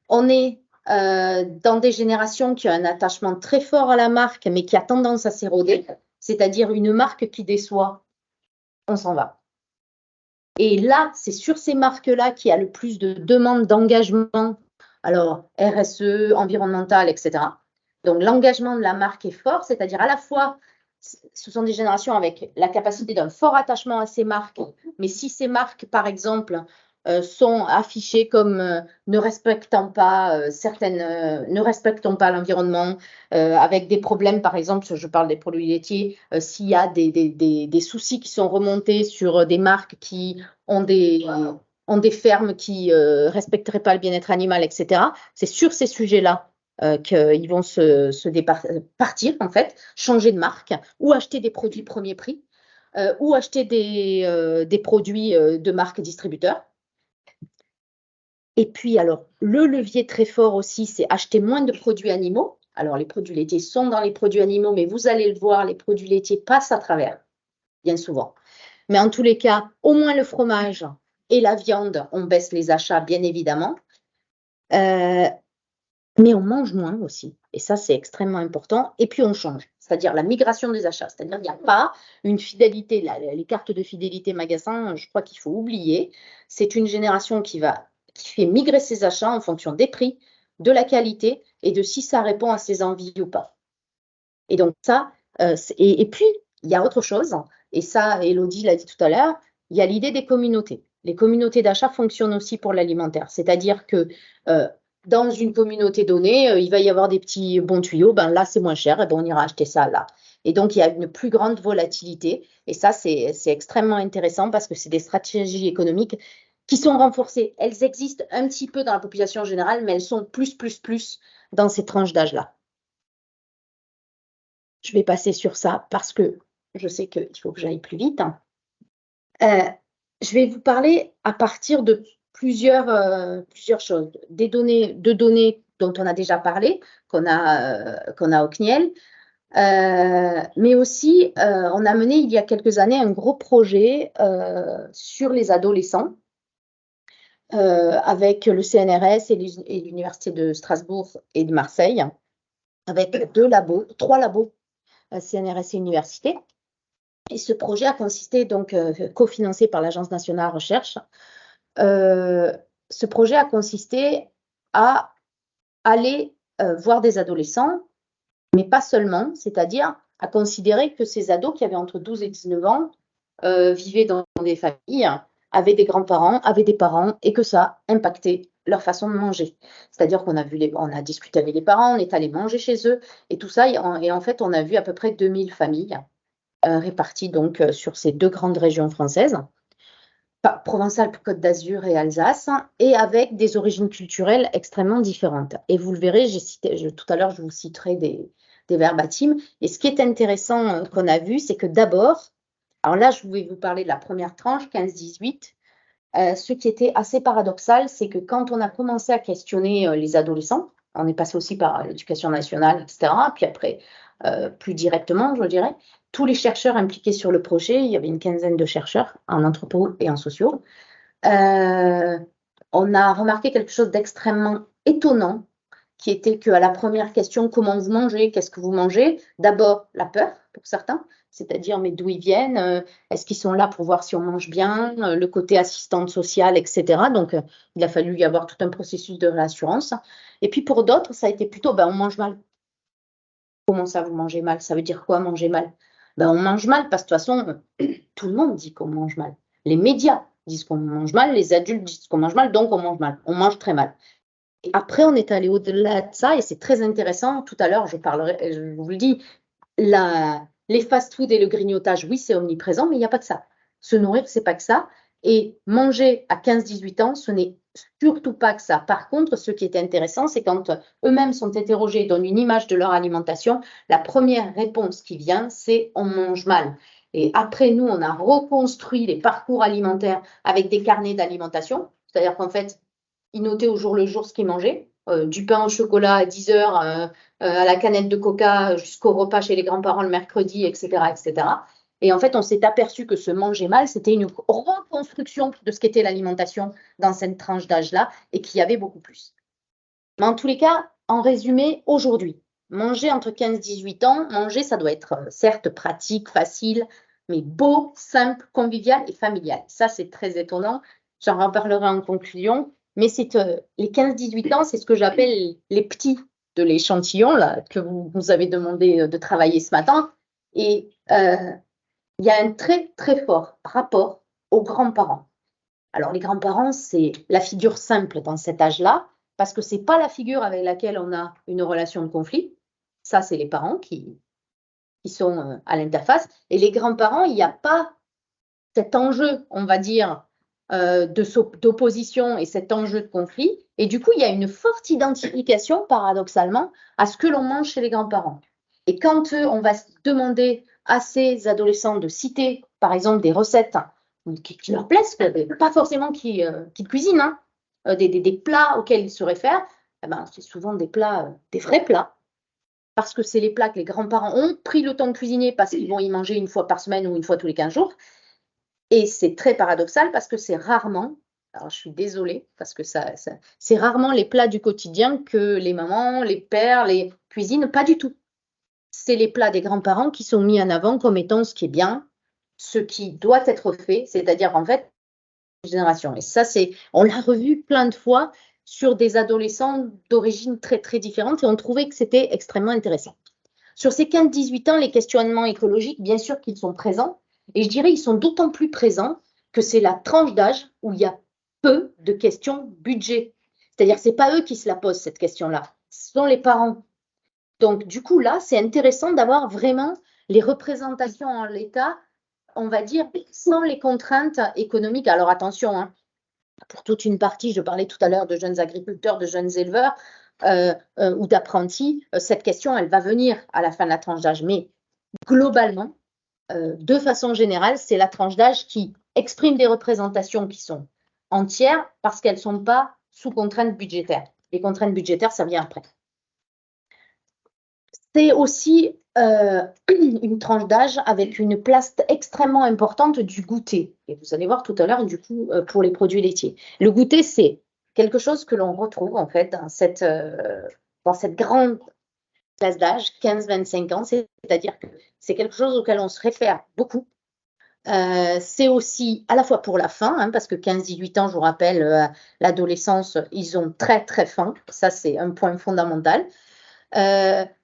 on est dans des générations qui ont un attachement très fort à la marque, mais qui a tendance à s'éroder, c'est-à-dire une marque qui déçoit, on s'en va. Et là, c'est sur ces marques-là qu'il y a le plus de demandes d'engagement, alors RSE, environnemental, etc. Donc l'engagement de la marque est fort, c'est-à-dire à la fois, ce sont des générations avec la capacité d'un fort attachement à ces marques, mais si ces marques, par exemple, sont affichées comme ne respectant pas ne respectant pas l'environnement, avec des problèmes, par exemple, je parle des produits laitiers, s'il y a des soucis qui sont remontés sur des marques qui ont des fermes qui ne respecteraient pas le bien-être animal, etc. C'est sur ces sujets-là qu'ils vont partir, en fait, changer de marque ou acheter des produits premier prix ou acheter des produits de marque distributeur. Et puis, alors, le levier très fort aussi, c'est acheter moins de produits animaux. Alors, les produits laitiers sont dans les produits animaux, mais vous allez le voir, les produits laitiers passent à travers, bien souvent. Mais en tous les cas, au moins le fromage et la viande, on baisse les achats, bien évidemment. Mais on mange moins aussi. Et ça, c'est extrêmement important. Et puis, on change, c'est-à-dire la migration des achats. C'est-à-dire qu'il n'y a pas une fidélité. Les cartes de fidélité magasin, je crois qu'il faut oublier. C'est une génération qui fait migrer ses achats en fonction des prix, de la qualité et de si ça répond à ses envies ou pas. Et donc ça, et puis, il y a autre chose, et ça, Élodie l'a dit tout à l'heure, il y a l'idée des communautés. Les communautés d'achat fonctionnent aussi pour l'alimentaire. C'est-à-dire que dans une communauté donnée, il va y avoir des petits bons tuyaux, ben là c'est moins cher, et ben on ira acheter ça là. Et donc il y a une plus grande volatilité, et ça c'est extrêmement intéressant parce que c'est des stratégies économiques qui sont renforcées. Elles existent un petit peu dans la population générale, mais elles sont plus dans ces tranches d'âge-là. Je vais passer sur ça parce que je sais qu'il faut que j'aille plus vite. Je vais vous parler à partir de plusieurs choses. De données dont on a déjà parlé, qu'on a au CNIEL, mais aussi on a mené il y a quelques années un gros projet sur les adolescents avec le CNRS et l'Université de Strasbourg et de Marseille, avec 3 labos CNRS et université. Et ce projet a consisté, donc cofinancé par l'Agence nationale de recherche, ce projet a consisté à aller voir des adolescents, mais pas seulement, c'est-à-dire à considérer que ces ados qui avaient entre 12 et 19 ans vivaient dans des familles, avaient des grands-parents, avaient des parents, et que ça impactait leur façon de manger. C'est-à-dire qu'on a discuté avec les parents, on est allé manger chez eux, et tout ça, et en fait, on a vu à peu près 2000 familles réparties donc sur ces 2 grandes régions françaises. Provençal, Côte d'Azur et Alsace, et avec des origines culturelles extrêmement différentes. Et vous le verrez, tout à l'heure, je vous citerai des verbatims. Et ce qui est intéressant qu'on a vu, c'est que d'abord, alors là, je vais vous parler de la première tranche, 15-18. Ce qui était assez paradoxal, c'est que quand on a commencé à questionner les adolescents, on est passé aussi par l'éducation nationale, etc., puis après, plus directement, je dirais, tous les chercheurs impliqués sur le projet, il y avait une quinzaine de chercheurs en anthropo et en sociaux, on a remarqué quelque chose d'extrêmement étonnant, qui était qu'à la première question, comment vous mangez, qu'est-ce que vous mangez, d'abord la peur pour certains, c'est-à-dire mais d'où ils viennent, est-ce qu'ils sont là pour voir si on mange bien, le côté assistante sociale, etc. Donc il a fallu y avoir tout un processus de réassurance. Et puis pour d'autres, ça a été plutôt, on mange mal. Comment ça, vous mangez mal? Ça veut dire quoi, manger mal? On mange mal parce que de toute façon, tout le monde dit qu'on mange mal. Les médias disent qu'on mange mal, les adultes disent qu'on mange mal, donc on mange mal. On mange très mal. Et après, on est allé au-delà de ça et c'est très intéressant. Tout à l'heure, je vous le dis, les fast-food et le grignotage, oui, c'est omniprésent, mais il n'y a pas que ça. Se nourrir, c'est pas que ça. Et manger à 15-18 ans, ce n'est surtout pas que ça. Par contre, ce qui est intéressant, c'est quand eux-mêmes sont interrogés et donnent une image de leur alimentation, la première réponse qui vient, c'est on mange mal. Et après, nous, on a reconstruit les parcours alimentaires avec des carnets d'alimentation. C'est-à-dire qu'en fait, ils notaient au jour le jour ce qu'ils mangeaient. Du pain au chocolat à 10 heures, à la canette de coca jusqu'au repas chez les grands-parents le mercredi, etc., etc. Et en fait, on s'est aperçu que ce manger mal, c'était une reconstruction de ce qu'était l'alimentation dans cette tranche d'âge-là et qu'il y avait beaucoup plus. Mais en tous les cas, en résumé, aujourd'hui, manger entre 15 et 18 ans, manger, ça doit être certes pratique, facile, mais beau, simple, convivial et familial. Ça, c'est très étonnant. J'en reparlerai en conclusion. Mais c'est les 15-18 ans, c'est ce que j'appelle les petits de l'échantillon là, que vous avez demandé de travailler ce matin. Et il y a un très, très fort rapport aux grands-parents. Alors, les grands-parents, c'est la figure simple dans cet âge-là, parce que ce n'est pas la figure avec laquelle on a une relation de conflit. Ça, c'est les parents qui sont à l'interface. Et les grands-parents, il n'y a pas cet enjeu, on va dire, d'opposition et cet enjeu de conflit. Et du coup, il y a une forte identification, paradoxalement, à ce que l'on mange chez les grands-parents. Et quand on va demander à ces adolescents de citer, par exemple, des recettes qui leur plaisent, pas forcément qui cuisinent, hein, des plats auxquels ils se réfèrent, c'est souvent des plats, des vrais plats, parce que c'est les plats que les grands-parents ont pris le temps de cuisiner parce qu'ils vont y manger une fois par semaine ou une fois tous les 15 jours. Et c'est très paradoxal parce que c'est rarement, alors je suis désolée, parce que c'est rarement les plats du quotidien que les mamans, les pères, les cuisinent, pas du tout. C'est les plats des grands-parents qui sont mis en avant comme étant ce qui est bien, ce qui doit être fait, c'est-à-dire en fait, génération. Et ça, on l'a revu plein de fois sur des adolescents d'origine très, très différentes et on trouvait que c'était extrêmement intéressant. Sur ces 15-18 ans, les questionnements écologiques, bien sûr qu'ils sont présents, et je dirais qu'ils sont d'autant plus présents que c'est la tranche d'âge où il y a peu de questions budget. C'est-à-dire que ce n'est pas eux qui se la posent, cette question-là, ce sont les parents. Donc, du coup, là, c'est intéressant d'avoir vraiment les représentations en l'état, on va dire, sans les contraintes économiques. Alors, attention, hein, pour toute une partie, je parlais tout à l'heure de jeunes agriculteurs, de jeunes éleveurs ou d'apprentis, cette question, elle va venir à la fin de la tranche d'âge. Mais globalement, de façon générale, c'est la tranche d'âge qui exprime des représentations qui sont entières parce qu'elles ne sont pas sous contraintes budgétaires. Les contraintes budgétaires, ça vient après. C'est aussi une tranche d'âge avec une place extrêmement importante du goûter. Et vous allez voir tout à l'heure, du coup, pour les produits laitiers. Le goûter, c'est quelque chose que l'on retrouve, en fait, dans cette grande classe d'âge, 15-25 ans. C'est-à-dire que c'est quelque chose auquel on se réfère beaucoup. C'est aussi à la fois pour la faim, hein, parce que 15-18 ans, je vous rappelle, l'adolescence, ils ont très, très faim. Ça, c'est un point fondamental.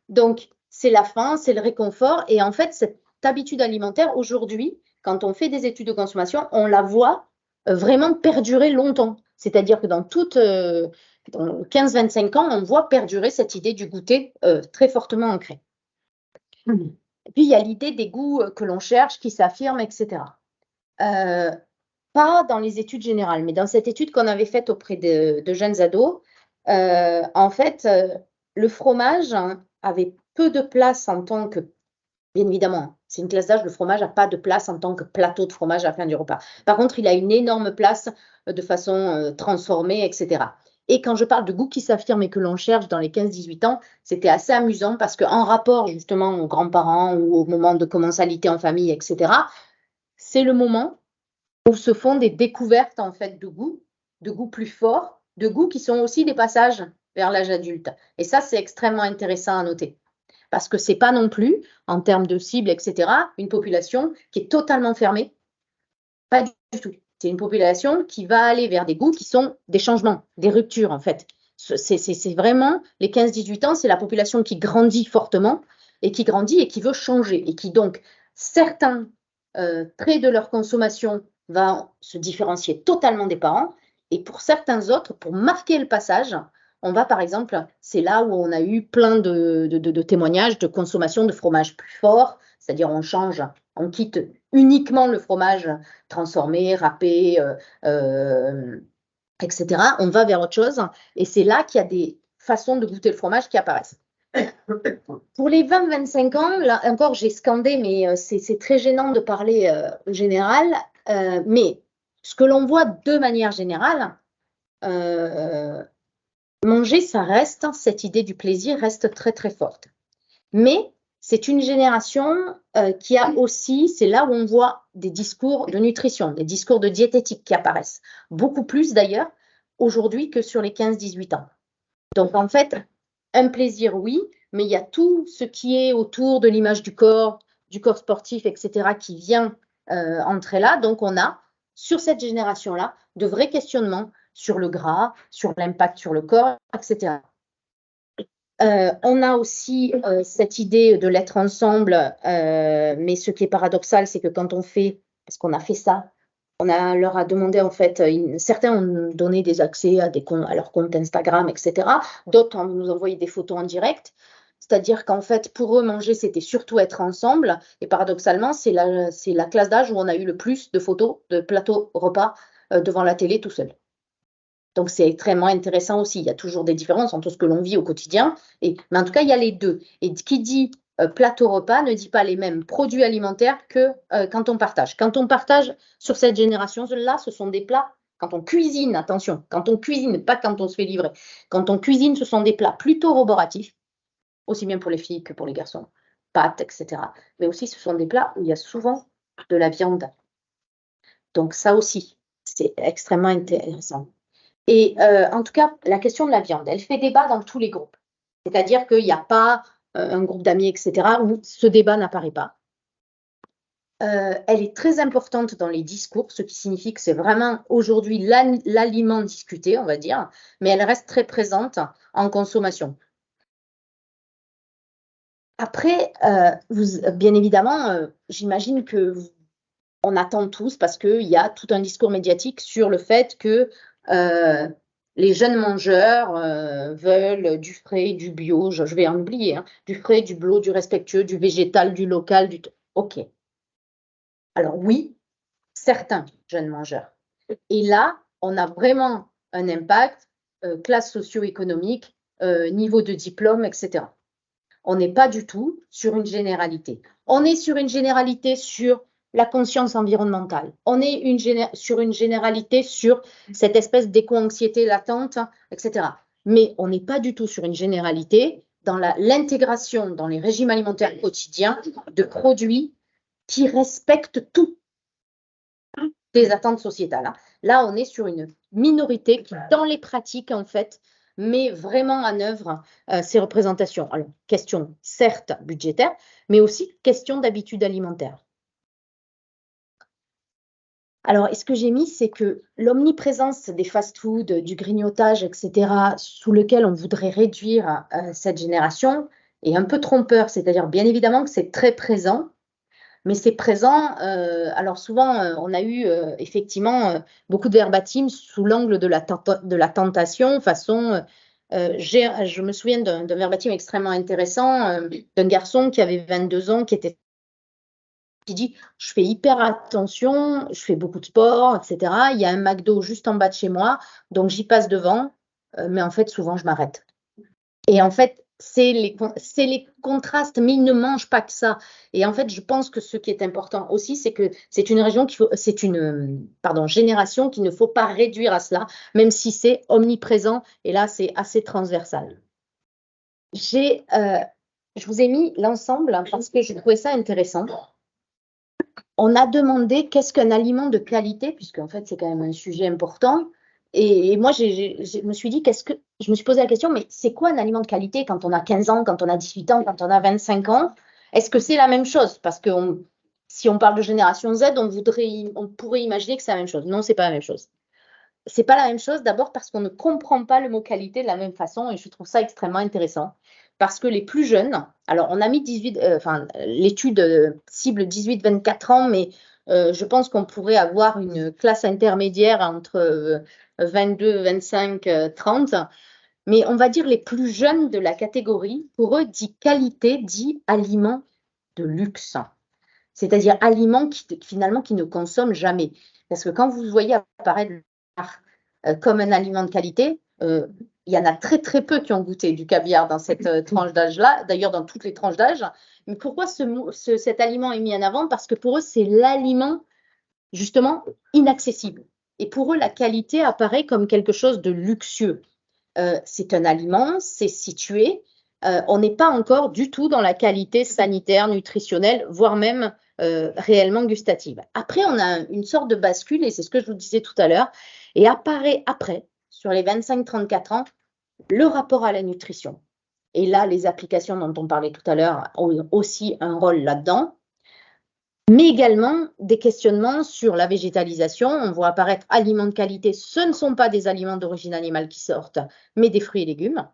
Donc, c'est la faim, c'est le réconfort. Et en fait, cette habitude alimentaire, aujourd'hui, quand on fait des études de consommation, on la voit vraiment perdurer longtemps. C'est-à-dire que dans 15-25 ans, on voit perdurer cette idée du goûter très fortement ancrée. Et puis, il y a l'idée des goûts que l'on cherche, qui s'affirment, etc. Pas dans les études générales, mais dans cette étude qu'on avait faite auprès de jeunes ados, en fait, le fromage avait peu de place en tant que, bien évidemment, c'est une classe d'âge, le fromage n'a pas de place en tant que plateau de fromage à la fin du repas. Par contre, il a une énorme place de façon transformée, etc. Et quand je parle de goût qui s'affirme et que l'on cherche dans les 15-18 ans, c'était assez amusant parce qu'en rapport justement aux grands-parents ou au moment de commensalité en famille, etc., c'est le moment où se font des découvertes en fait de goûts plus forts, de goûts qui sont aussi des passages vers l'âge adulte. Et ça, c'est extrêmement intéressant à noter. Parce que ce n'est pas non plus, en termes de cible, etc., une population qui est totalement fermée. Pas du tout. C'est une population qui va aller vers des goûts qui sont des changements, des ruptures, en fait. C'est vraiment, les 15-18 ans, c'est la population qui grandit fortement et qui grandit et qui veut changer. Et qui donc, certains traits de leur consommation vont se différencier totalement des parents. Et pour certains autres, pour marquer le passage, on va par exemple, c'est là où on a eu plein de témoignages de consommation de fromage plus fort, c'est-à-dire on change, on quitte uniquement le fromage transformé, râpé, etc. On va vers autre chose et c'est là qu'il y a des façons de goûter le fromage qui apparaissent. Pour les 20-25 ans, là encore, j'ai scandé, mais c'est très gênant de parler au général. Mais ce que l'on voit de manière générale, manger, ça reste, cette idée du plaisir reste très très forte. Mais c'est une génération qui a aussi, c'est là où on voit des discours de nutrition, des discours de diététique qui apparaissent, beaucoup plus d'ailleurs aujourd'hui que sur les 15-18 ans. Donc en fait, un plaisir, oui, mais il y a tout ce qui est autour de l'image du corps sportif, etc., qui vient entrer là. Donc on a, sur cette génération-là, de vrais questionnements sur le gras, sur l'impact sur le corps, etc. On a aussi cette idée de l'être ensemble, mais ce qui est paradoxal, c'est que quand on fait, parce qu'on a fait ça, leur a demandé en fait, certains ont donné des accès à leur compte Instagram, etc. D'autres ont nous envoyé des photos en direct. C'est-à-dire qu'en fait, pour eux, manger, c'était surtout être ensemble. Et paradoxalement, c'est la classe d'âge où on a eu le plus de photos de plateaux repas devant la télé tout seul. Donc, c'est extrêmement intéressant aussi. Il y a toujours des différences entre ce que l'on vit au quotidien. Mais en tout cas, il y a les deux. Et qui dit plateau repas ne dit pas les mêmes produits alimentaires que quand on partage. Quand on partage sur cette génération-là, ce sont des plats. Quand on cuisine, attention, quand on cuisine, pas quand on se fait livrer. Quand on cuisine, ce sont des plats plutôt roboratifs, aussi bien pour les filles que pour les garçons. Pâtes, etc. Mais aussi, ce sont des plats où il y a souvent de la viande. Donc, ça aussi, c'est extrêmement intéressant. Et en tout cas, la question de la viande, elle fait débat dans tous les groupes. C'est-à-dire qu'il n'y a pas un groupe d'amis, etc., où ce débat n'apparaît pas. Elle est très importante dans les discours, ce qui signifie que c'est vraiment aujourd'hui l'aliment discuté, on va dire, mais elle reste très présente en consommation. Après, bien évidemment, j'imagine que on attend tous parce qu'il y a tout un discours médiatique sur le fait que les jeunes mangeurs veulent du frais, du bio, je vais en oublier, hein, du frais, du bio, du respectueux, du végétal, du local, OK. Alors oui, certains jeunes mangeurs. Et là, on a vraiment un impact, classe socio-économique, niveau de diplôme, etc. On n'est pas du tout sur une généralité. On est sur une généralité sur la conscience environnementale. On est sur une généralité sur cette espèce d'éco-anxiété latente, etc. Mais on n'est pas du tout sur une généralité dans l'intégration dans les régimes alimentaires quotidiens de produits qui respectent toutes les attentes sociétales. Hein. Là, on est sur une minorité qui, dans les pratiques, en fait, met vraiment en œuvre ces représentations. Alors, question certes budgétaire, mais aussi question d'habitude alimentaire. Alors, ce que j'ai mis, c'est que l'omniprésence des fast-foods, du grignotage, etc., sous lequel on voudrait réduire cette génération, est un peu trompeur. C'est-à-dire, bien évidemment, que c'est très présent, mais c'est présent. Alors souvent, on a eu effectivement beaucoup de verbatim sous l'angle de la tentation, façon. Je me souviens d'un verbatim extrêmement intéressant d'un garçon qui avait 22 ans, qui était qui dit je fais hyper attention, je fais beaucoup de sport, etc. Il y a un McDo juste en bas de chez moi, donc j'y passe devant, mais en fait, souvent, je m'arrête. Et en fait, c'est les contrastes, mais ils ne mangent pas que ça. Et en fait, je pense que ce qui est important aussi, c'est que c'est une génération qu'il ne faut pas réduire à cela, même si c'est omniprésent. Et là, c'est assez transversal. Je vous ai mis l'ensemble parce que je trouvais ça intéressant. On a demandé qu'est-ce qu'un aliment de qualité, puisque en fait, c'est quand même un sujet important. Et moi, je me suis dit, je me suis posé la question, mais c'est quoi un aliment de qualité quand on a 15 ans, quand on a 18 ans, quand on a 25 ans? Est-ce que c'est la même chose? Parce que si on parle de génération Z, on pourrait imaginer que c'est la même chose. Non, c'est pas la même chose. C'est pas la même chose d'abord parce qu'on ne comprend pas le mot qualité de la même façon et je trouve ça extrêmement intéressant. Parce que les plus jeunes, alors on a mis l'étude cible 18-24 ans, mais je pense qu'on pourrait avoir une classe intermédiaire entre 22, 25, 30. Mais on va dire les plus jeunes de la catégorie, pour eux, dit qualité, dit aliment de luxe. C'est-à-dire aliment finalement qui ne consomment jamais. Parce que quand vous voyez apparaître le caviar comme un aliment de qualité, il y en a très très peu qui ont goûté du caviar dans cette tranche d'âge-là, d'ailleurs dans toutes les tranches d'âge. Mais pourquoi cet aliment est mis en avant? Parce que pour eux, c'est l'aliment justement inaccessible. Et pour eux, la qualité apparaît comme quelque chose de luxueux. C'est un aliment, c'est situé. On n'est pas encore du tout dans la qualité sanitaire, nutritionnelle, voire même réellement gustative. Après, on a une sorte de bascule, et c'est ce que je vous disais tout à l'heure, et apparaît après, sur les 25-34 ans, le rapport à la nutrition. Et là, les applications dont on parlait tout à l'heure ont aussi un rôle là-dedans, mais également des questionnements sur la végétalisation. On voit apparaître aliments de qualité, ce ne sont pas des aliments d'origine animale qui sortent, mais des fruits et légumes.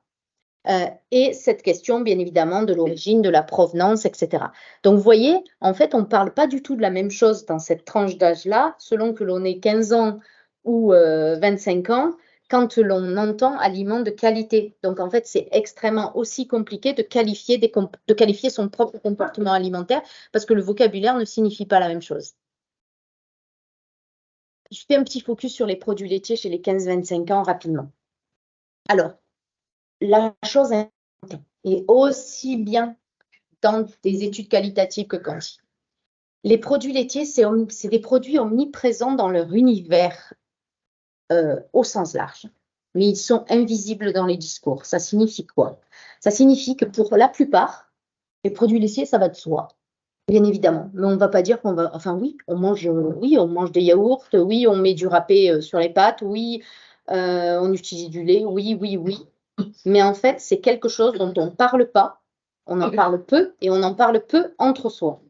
Et cette question, bien évidemment, de l'origine, de la provenance, etc. Donc, vous voyez, en fait, on ne parle pas du tout de la même chose dans cette tranche d'âge-là, selon que l'on ait 15 ans ou 25 ans, quand l'on entend aliments de qualité. Donc, en fait, c'est extrêmement aussi compliqué de qualifier son propre comportement alimentaire parce que le vocabulaire ne signifie pas la même chose. Je fais un petit focus sur les produits laitiers chez les 15-25 ans rapidement. Alors, la chose importante, et aussi bien dans des études qualitatives que quantitatives. Les produits laitiers, c'est des produits omniprésents dans leur univers au sens large, mais ils sont invisibles dans les discours. Ça signifie quoi? Ça signifie que pour la plupart, les produits laitiers, ça va de soi, bien évidemment. Mais on ne va pas dire qu'on va... Enfin oui, on mange des yaourts, oui, on met du râpé sur les pâtes, oui, on utilise du lait, oui. Mais en fait, c'est quelque chose dont on ne parle pas, on en parle peu et on en parle peu entre soi.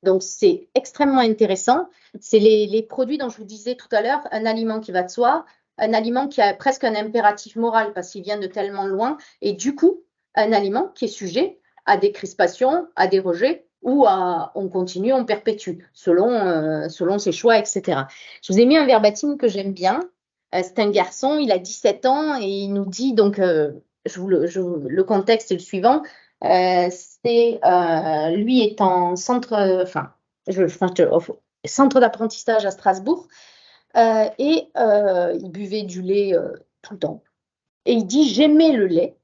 Donc, c'est extrêmement intéressant. C'est les produits dont je vous disais tout à l'heure, un aliment qui va de soi, un aliment qui a presque un impératif moral parce qu'il vient de tellement loin et du coup, un aliment qui est sujet à des crispations, à des rejets ou à on continue, on perpétue selon ses choix, etc. Je vous ai mis un verbatim que j'aime bien. C'est un garçon, il a 17 ans et il nous dit, donc, le contexte est le suivant, lui est en centre d'apprentissage à Strasbourg et il buvait du lait tout le temps. Et il dit, j'aimais le lait,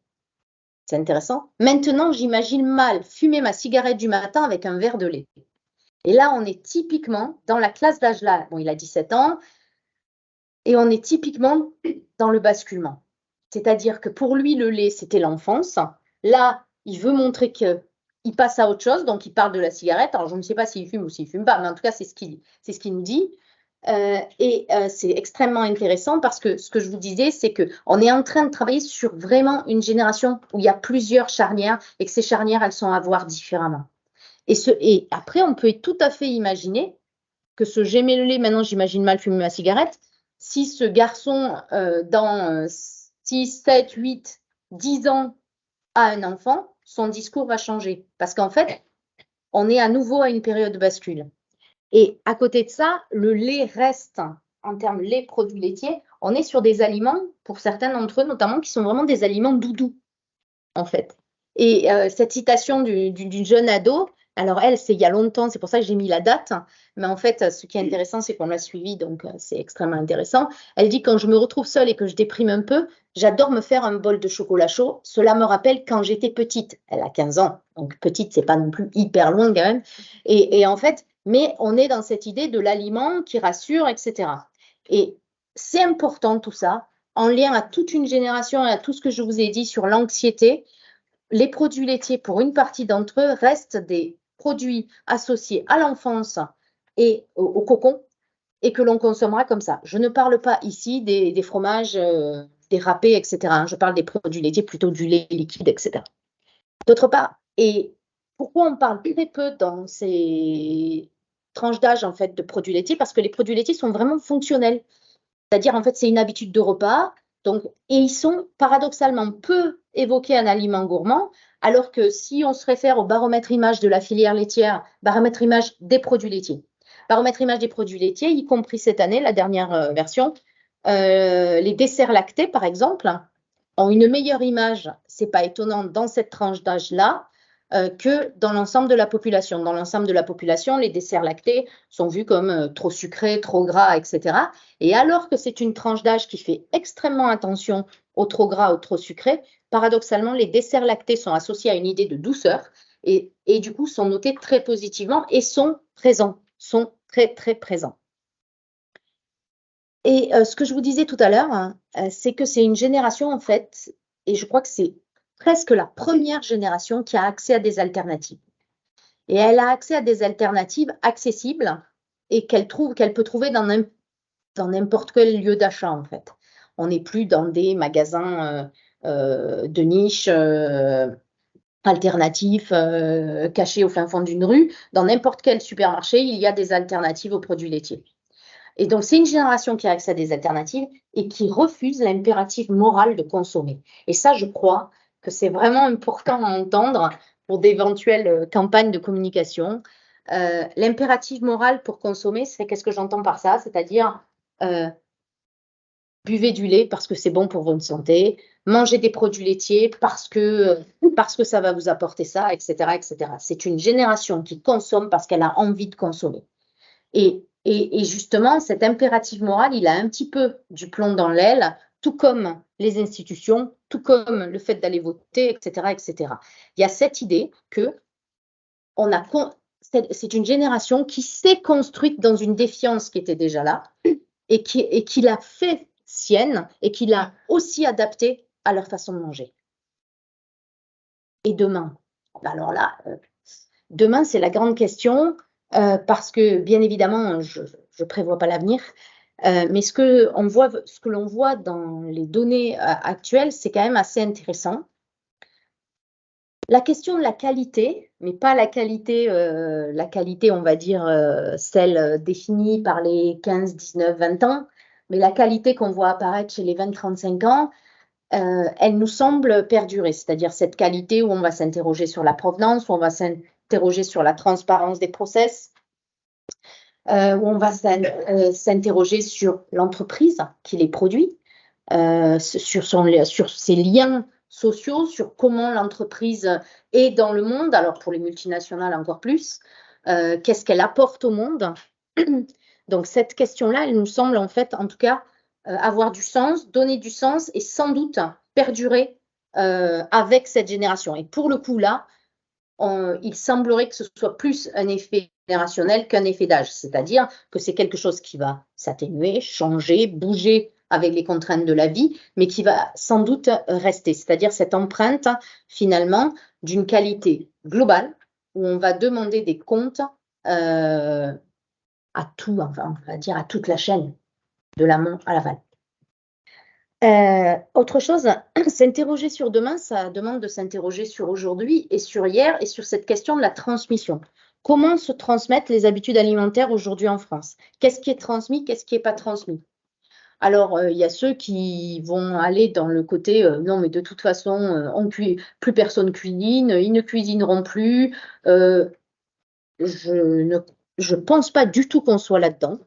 c'est intéressant, maintenant j'imagine mal fumer ma cigarette du matin avec un verre de lait. Et là, on est typiquement dans la classe d'âge là, bon, il a 17 ans, et on est typiquement dans le basculement. C'est-à-dire que pour lui, le lait, c'était l'enfance. Là, il veut montrer qu'il passe à autre chose, donc il parle de la cigarette. Alors, je ne sais pas s'il fume ou s'il ne fume pas, mais en tout cas, c'est ce qu'il nous dit. C'est extrêmement intéressant parce que ce que je vous disais, c'est qu'on est en train de travailler sur vraiment une génération où il y a plusieurs charnières et que ces charnières, elles sont à voir différemment. Et après, on peut tout à fait imaginer que ce j'aimais le lait, maintenant j'imagine mal fumer ma cigarette, si ce garçon, dans 6, 7, 8, 10 ans, a un enfant, son discours va changer. Parce qu'en fait, on est à nouveau à une période de bascule. Et à côté de ça, le lait reste, en termes de lait, produits laitiers, on est sur des aliments, pour certains d'entre eux notamment, qui sont vraiment des aliments doudous, en fait. Et cette citation d'une jeune ado, Alors elle, c'est il y a longtemps, c'est pour ça que j'ai mis la date. Mais en fait, ce qui est intéressant, c'est qu'on l'a suivi, donc c'est extrêmement intéressant. Elle dit, quand je me retrouve seule et que je déprime un peu, j'adore me faire un bol de chocolat chaud. Cela me rappelle quand j'étais petite. Elle a 15 ans, donc petite, c'est pas non plus hyper loin quand même. Et en fait, mais on est dans cette idée de l'aliment qui rassure, etc. Et c'est important tout ça, en lien à toute une génération et à tout ce que je vous ai dit sur l'anxiété. Les produits laitiers, pour une partie d'entre eux, restent des produits associés à l'enfance et au cocon, et que l'on consommera comme ça. Je ne parle pas ici des fromages, des râpés, etc. Je parle des produits laitiers, plutôt du lait liquide, etc. D'autre part, et pourquoi on parle très peu dans ces tranches d'âge en fait de produits laitiers? Parce que les produits laitiers sont vraiment fonctionnels. C'est-à-dire, en fait, c'est une habitude de repas. Donc, et ils sont paradoxalement peu évoqués en aliment gourmand, alors que si on se réfère au baromètre image de la filière laitière, baromètre image des produits laitiers, baromètre image des produits laitiers, y compris cette année, la dernière version, les desserts lactés, par exemple, ont une meilleure image, c'est pas étonnant, dans cette tranche d'âge-là, que dans l'ensemble de la population. Dans l'ensemble de la population, les desserts lactés sont vus comme trop sucrés, trop gras, etc. Et alors que c'est une tranche d'âge qui fait extrêmement attention au trop gras, au trop sucré, paradoxalement, les desserts lactés sont associés à une idée de douceur et du coup sont notés très positivement et sont présents, sont très, très présents. Et ce que je vous disais tout à l'heure, hein, c'est que c'est une génération, en fait, et je crois que c'est presque la première génération qui a accès à des alternatives. Et elle a accès à des alternatives accessibles et qu'elle peut trouver dans n'importe quel lieu d'achat, en fait. On n'est plus dans des magasins de niche alternatifs cachés au fin fond d'une rue. Dans n'importe quel supermarché, il y a des alternatives aux produits laitiers. Et donc, c'est une génération qui a accès à des alternatives et qui refuse l'impératif moral de consommer. Et ça, je crois que c'est vraiment important à entendre pour d'éventuelles campagnes de communication. L'impératif moral pour consommer, c'est qu'est-ce que j'entends par ça? C'est-à-dire, euh, buvez du lait parce que c'est bon pour votre santé, mangez des produits laitiers parce que ça va vous apporter ça, etc., etc. C'est une génération qui consomme parce qu'elle a envie de consommer. Et justement, cet impératif moral, il a un petit peu du plomb dans l'aile, tout comme les institutions, tout comme le fait d'aller voter, etc., etc. Il y a cette idée que c'est une génération qui s'est construite dans une défiance qui était déjà là et qui l'a fait sienne et qui l'a aussi adaptée à leur façon de manger. Et demain, alors là, demain, c'est la grande question, parce que bien évidemment, je ne prévois pas l'avenir, mais ce que l'on voit dans les données actuelles, c'est quand même assez intéressant. La question de la qualité, mais pas la qualité, on va dire, celle définie par les 15, 19, 20 ans, mais la qualité qu'on voit apparaître chez les 20-35 ans, elle nous semble perdurer, c'est-à-dire cette qualité où on va s'interroger sur la provenance, où on va s'interroger sur la transparence des process, où on va s'interroger sur l'entreprise qui les produit, sur ses liens sociaux, sur comment l'entreprise est dans le monde, alors pour les multinationales encore plus, qu'est-ce qu'elle apporte au monde. Donc cette question-là, elle nous semble en fait, en tout cas, avoir du sens, donner du sens et sans doute perdurer avec cette génération. Et pour le coup, là, il semblerait que ce soit plus un effet générationnel qu'un effet d'âge, c'est-à-dire que c'est quelque chose qui va s'atténuer, changer, bouger avec les contraintes de la vie, mais qui va sans doute rester, c'est-à-dire cette empreinte finalement d'une qualité globale où on va demander des comptes à tout, enfin, on va dire à toute la chaîne, de l'amont à l'aval. Autre chose, s'interroger sur demain, ça demande de s'interroger sur aujourd'hui et sur hier et sur cette question de la transmission. Comment se transmettent les habitudes alimentaires aujourd'hui en France? Qu'est-ce qui est transmis, qu'est-ce qui n'est pas transmis? Alors, il y a ceux qui vont aller dans le côté non, mais de toute façon, plus personne cuisine, ils ne cuisineront plus. Je ne pense pas du tout qu'on soit là-dedans.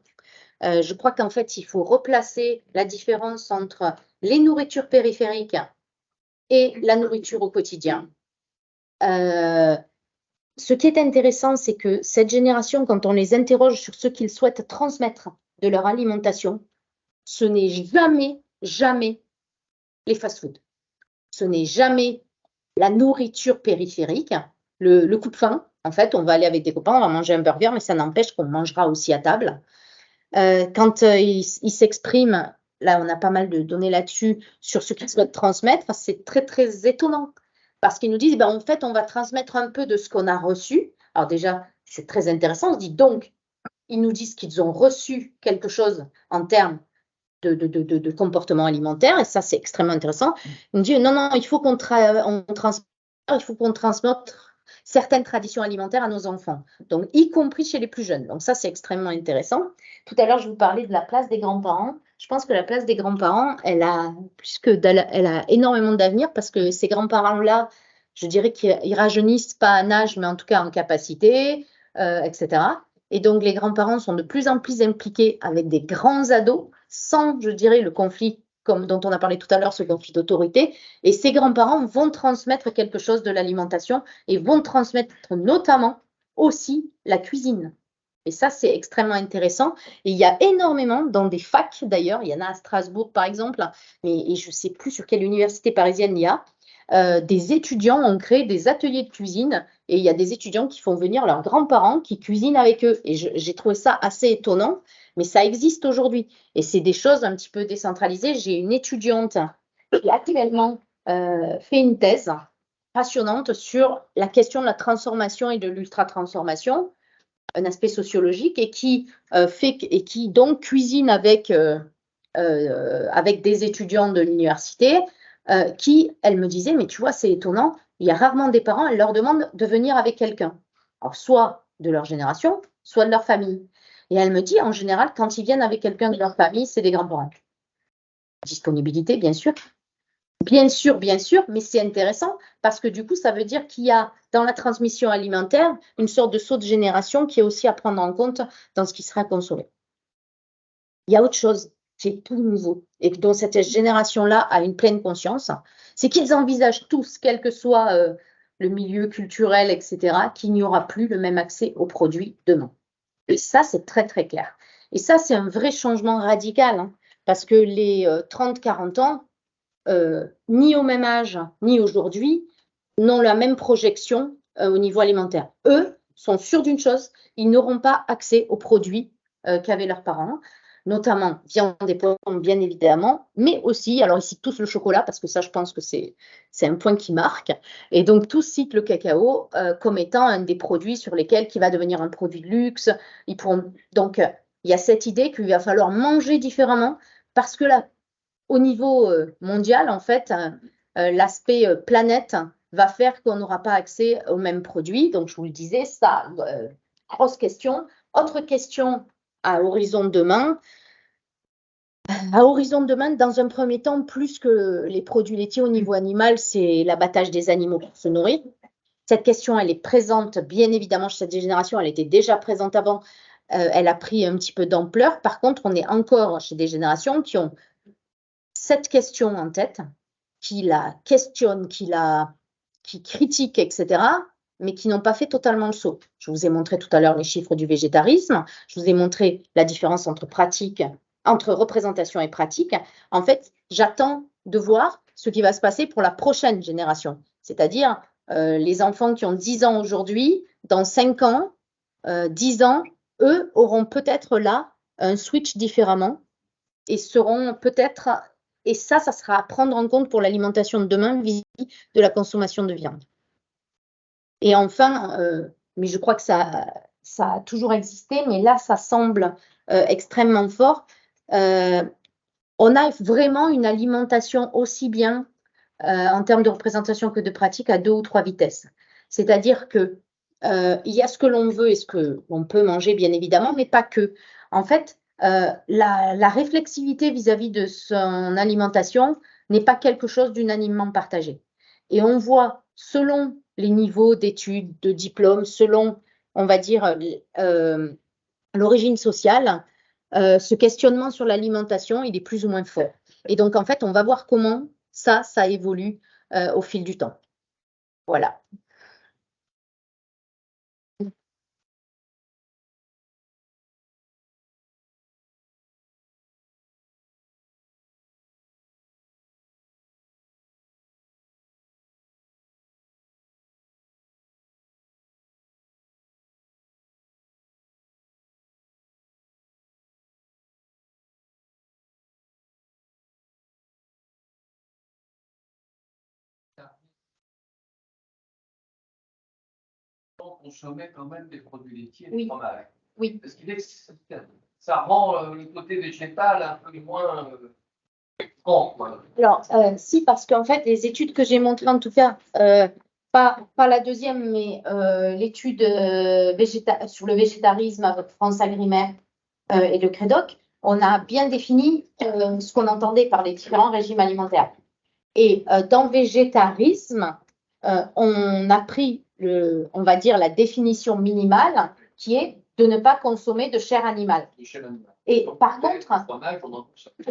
Je crois qu'en fait, il faut replacer la différence entre les nourritures périphériques et la nourriture au quotidien. ce qui est intéressant, c'est que cette génération, quand on les interroge sur ce qu'ils souhaitent transmettre de leur alimentation, ce n'est jamais, jamais les fast-foods. Ce n'est jamais la nourriture périphérique, le coup de faim. En fait, on va aller avec des copains, on va manger un burger, mais ça n'empêche qu'on mangera aussi à table. Quand ils s'expriment, là, on a pas mal de données là-dessus, sur ce qu'ils souhaitent transmettre, c'est très, très étonnant. Parce qu'ils nous disent, en fait, on va transmettre un peu de ce qu'on a reçu. Alors déjà, c'est très intéressant. On se dit donc, ils nous disent qu'ils ont reçu quelque chose en termes de comportement alimentaire, et ça, c'est extrêmement intéressant. Ils nous disent, non, non, il faut qu'on transmette certaines traditions alimentaires à nos enfants, donc y compris chez les plus jeunes. Donc ça, c'est extrêmement intéressant. Tout à l'heure, je vous parlais de la place des grands-parents. Je pense que la place des grands-parents, elle a énormément d'avenir parce que ces grands-parents-là, je dirais qu'ils rajeunissent pas en âge, mais en tout cas en capacité, etc. Et donc, les grands-parents sont de plus en plus impliqués avec des grands ados, sans, je dirais, le conflit dont on a parlé tout à l'heure, ce conflit d'autorité. Et ces grands-parents vont transmettre quelque chose de l'alimentation et vont transmettre notamment aussi la cuisine. Et ça, c'est extrêmement intéressant. Et il y a énormément, dans des facs d'ailleurs, il y en a à Strasbourg par exemple, et je ne sais plus sur quelle université parisienne il y a, des étudiants ont créé des ateliers de cuisine et il y a des étudiants qui font venir leurs grands-parents qui cuisinent avec eux. Et j'ai trouvé ça assez étonnant, mais ça existe aujourd'hui. Et c'est des choses un petit peu décentralisées. J'ai une étudiante qui actuellement fait une thèse passionnante sur la question de la transformation et de l'ultra-transformation, un aspect sociologique, et qui donc cuisine avec des étudiants de l'université qui, elle me disait, mais tu vois, c'est étonnant, il y a rarement des parents, elle leur demande de venir avec quelqu'un. Alors, soit de leur génération, soit de leur famille. Et elle me dit, en général, quand ils viennent avec quelqu'un de leur famille, c'est des grands-parents. Disponibilité, bien sûr, mais c'est intéressant parce que du coup, ça veut dire qu'il y a dans la transmission alimentaire une sorte de saut de génération qui est aussi à prendre en compte dans ce qui sera consommé. Il y a autre chose qui est tout nouveau et dont cette génération-là a une pleine conscience, c'est qu'ils envisagent tous, quel que soit le milieu culturel, etc., qu'il n'y aura plus le même accès aux produits demain. Et ça, c'est très, très clair. Et ça, c'est un vrai changement radical, hein, parce que les 30-40 ans, ni au même âge, ni aujourd'hui, n'ont la même projection au niveau alimentaire. Eux sont sûrs d'une chose, ils n'auront pas accès aux produits qu'avaient leurs parents, notamment viande et poissons, bien évidemment, mais aussi, alors ils citent tous le chocolat, parce que ça, je pense que c'est un point qui marque, et donc tous citent le cacao comme étant un des produits sur lesquels qui va devenir un produit de luxe. Donc, il y a cette idée qu'il va falloir manger différemment, parce que là, au niveau mondial, en fait, l'aspect planète va faire qu'on n'aura pas accès aux mêmes produits. Donc, je vous le disais, ça, grosse question. Autre question à horizon demain. À horizon demain, dans un premier temps, plus que les produits laitiers au niveau animal, c'est l'abattage des animaux pour se nourrir. Cette question, elle est présente, bien évidemment, chez cette génération. Elle était déjà présente avant. Elle a pris un petit peu d'ampleur. Par contre, on est encore chez des générations qui ont cette question en tête, qui la questionnent, qui critiquent, etc., mais qui n'ont pas fait totalement le saut. Je vous ai montré tout à l'heure les chiffres du végétarisme, je vous ai montré la différence entre représentation et pratique. En fait, j'attends de voir ce qui va se passer pour la prochaine génération, c'est-à-dire les enfants qui ont 10 ans aujourd'hui, dans 5 ans, 10 ans, eux auront peut-être là un switch différemment et seront peut-être, et ça sera à prendre en compte pour l'alimentation de demain vis-à-vis de la consommation de viande. Et enfin, mais je crois que ça a toujours existé, mais là, ça semble extrêmement fort. On a vraiment une alimentation aussi bien en termes de représentation que de pratique à 2 ou 3 vitesses. C'est-à-dire que il y a ce que l'on veut et ce que l'on peut manger, bien évidemment, mais pas que. En fait, la réflexivité vis-à-vis de son alimentation n'est pas quelque chose d'unanimement partagé. Et on voit, selon les niveaux d'études, de diplômes, selon, on va dire, l'origine sociale, ce questionnement sur l'alimentation, il est plus ou moins fort. Et donc, en fait, on va voir comment ça évolue au fil du temps. Voilà. consommer quand même des produits laitiers et Oui. du fromage. Oui. Parce qu'il ça rend le côté végétal un peu moins franc, quoi. Alors, si, parce qu'en fait, les études que j'ai montrées, en tout cas, pas la deuxième, mais l'étude sur le végétarisme avec France Agrimaire et le Crédoc, on a bien défini ce qu'on entendait par les différents régimes alimentaires. Et dans le végétarisme, on a pris, on va dire, la définition minimale qui est de ne pas consommer de chair animale. Et par contre,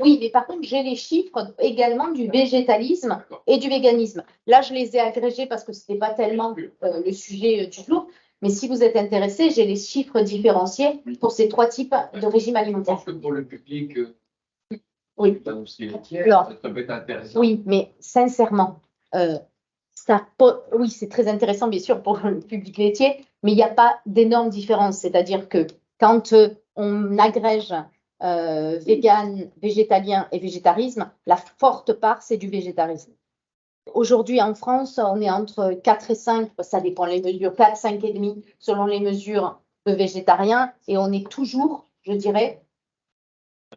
oui, mais par contre, j'ai les chiffres également du végétalisme et du véganisme. Là, je les ai agrégés parce que ce n'était pas tellement le sujet du jour. Mais si vous êtes intéressé, j'ai les chiffres différenciés pour ces trois types de régimes alimentaires. Je pense que pour le public, oui. Alors, ça peut être intéressant. Oui, mais sincèrement, oui, c'est très intéressant, bien sûr, pour le public laitier, mais il n'y a pas d'énorme différence. C'est-à-dire que quand on agrège vegan, végétalien et végétarisme, la forte part, c'est du végétarisme. Aujourd'hui, en France, on est entre 4 et 5, ça dépend les mesures, 4, 5 et demi, selon les mesures de végétariens, et on est toujours, je dirais,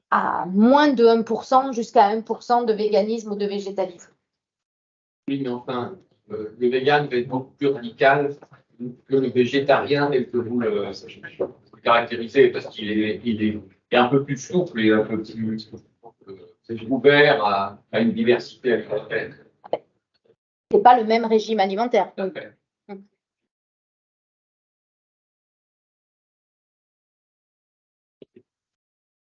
à moins de 1% jusqu'à 1% de véganisme ou de végétalisme. Oui, mais enfin, le vegan va être beaucoup plus radical que le végétarien tel que vous le caractérisez, parce qu'il est un peu plus souple et un peu plus ouvert à une diversité alimentaire. C'est pas le même régime alimentaire. Tout à fait.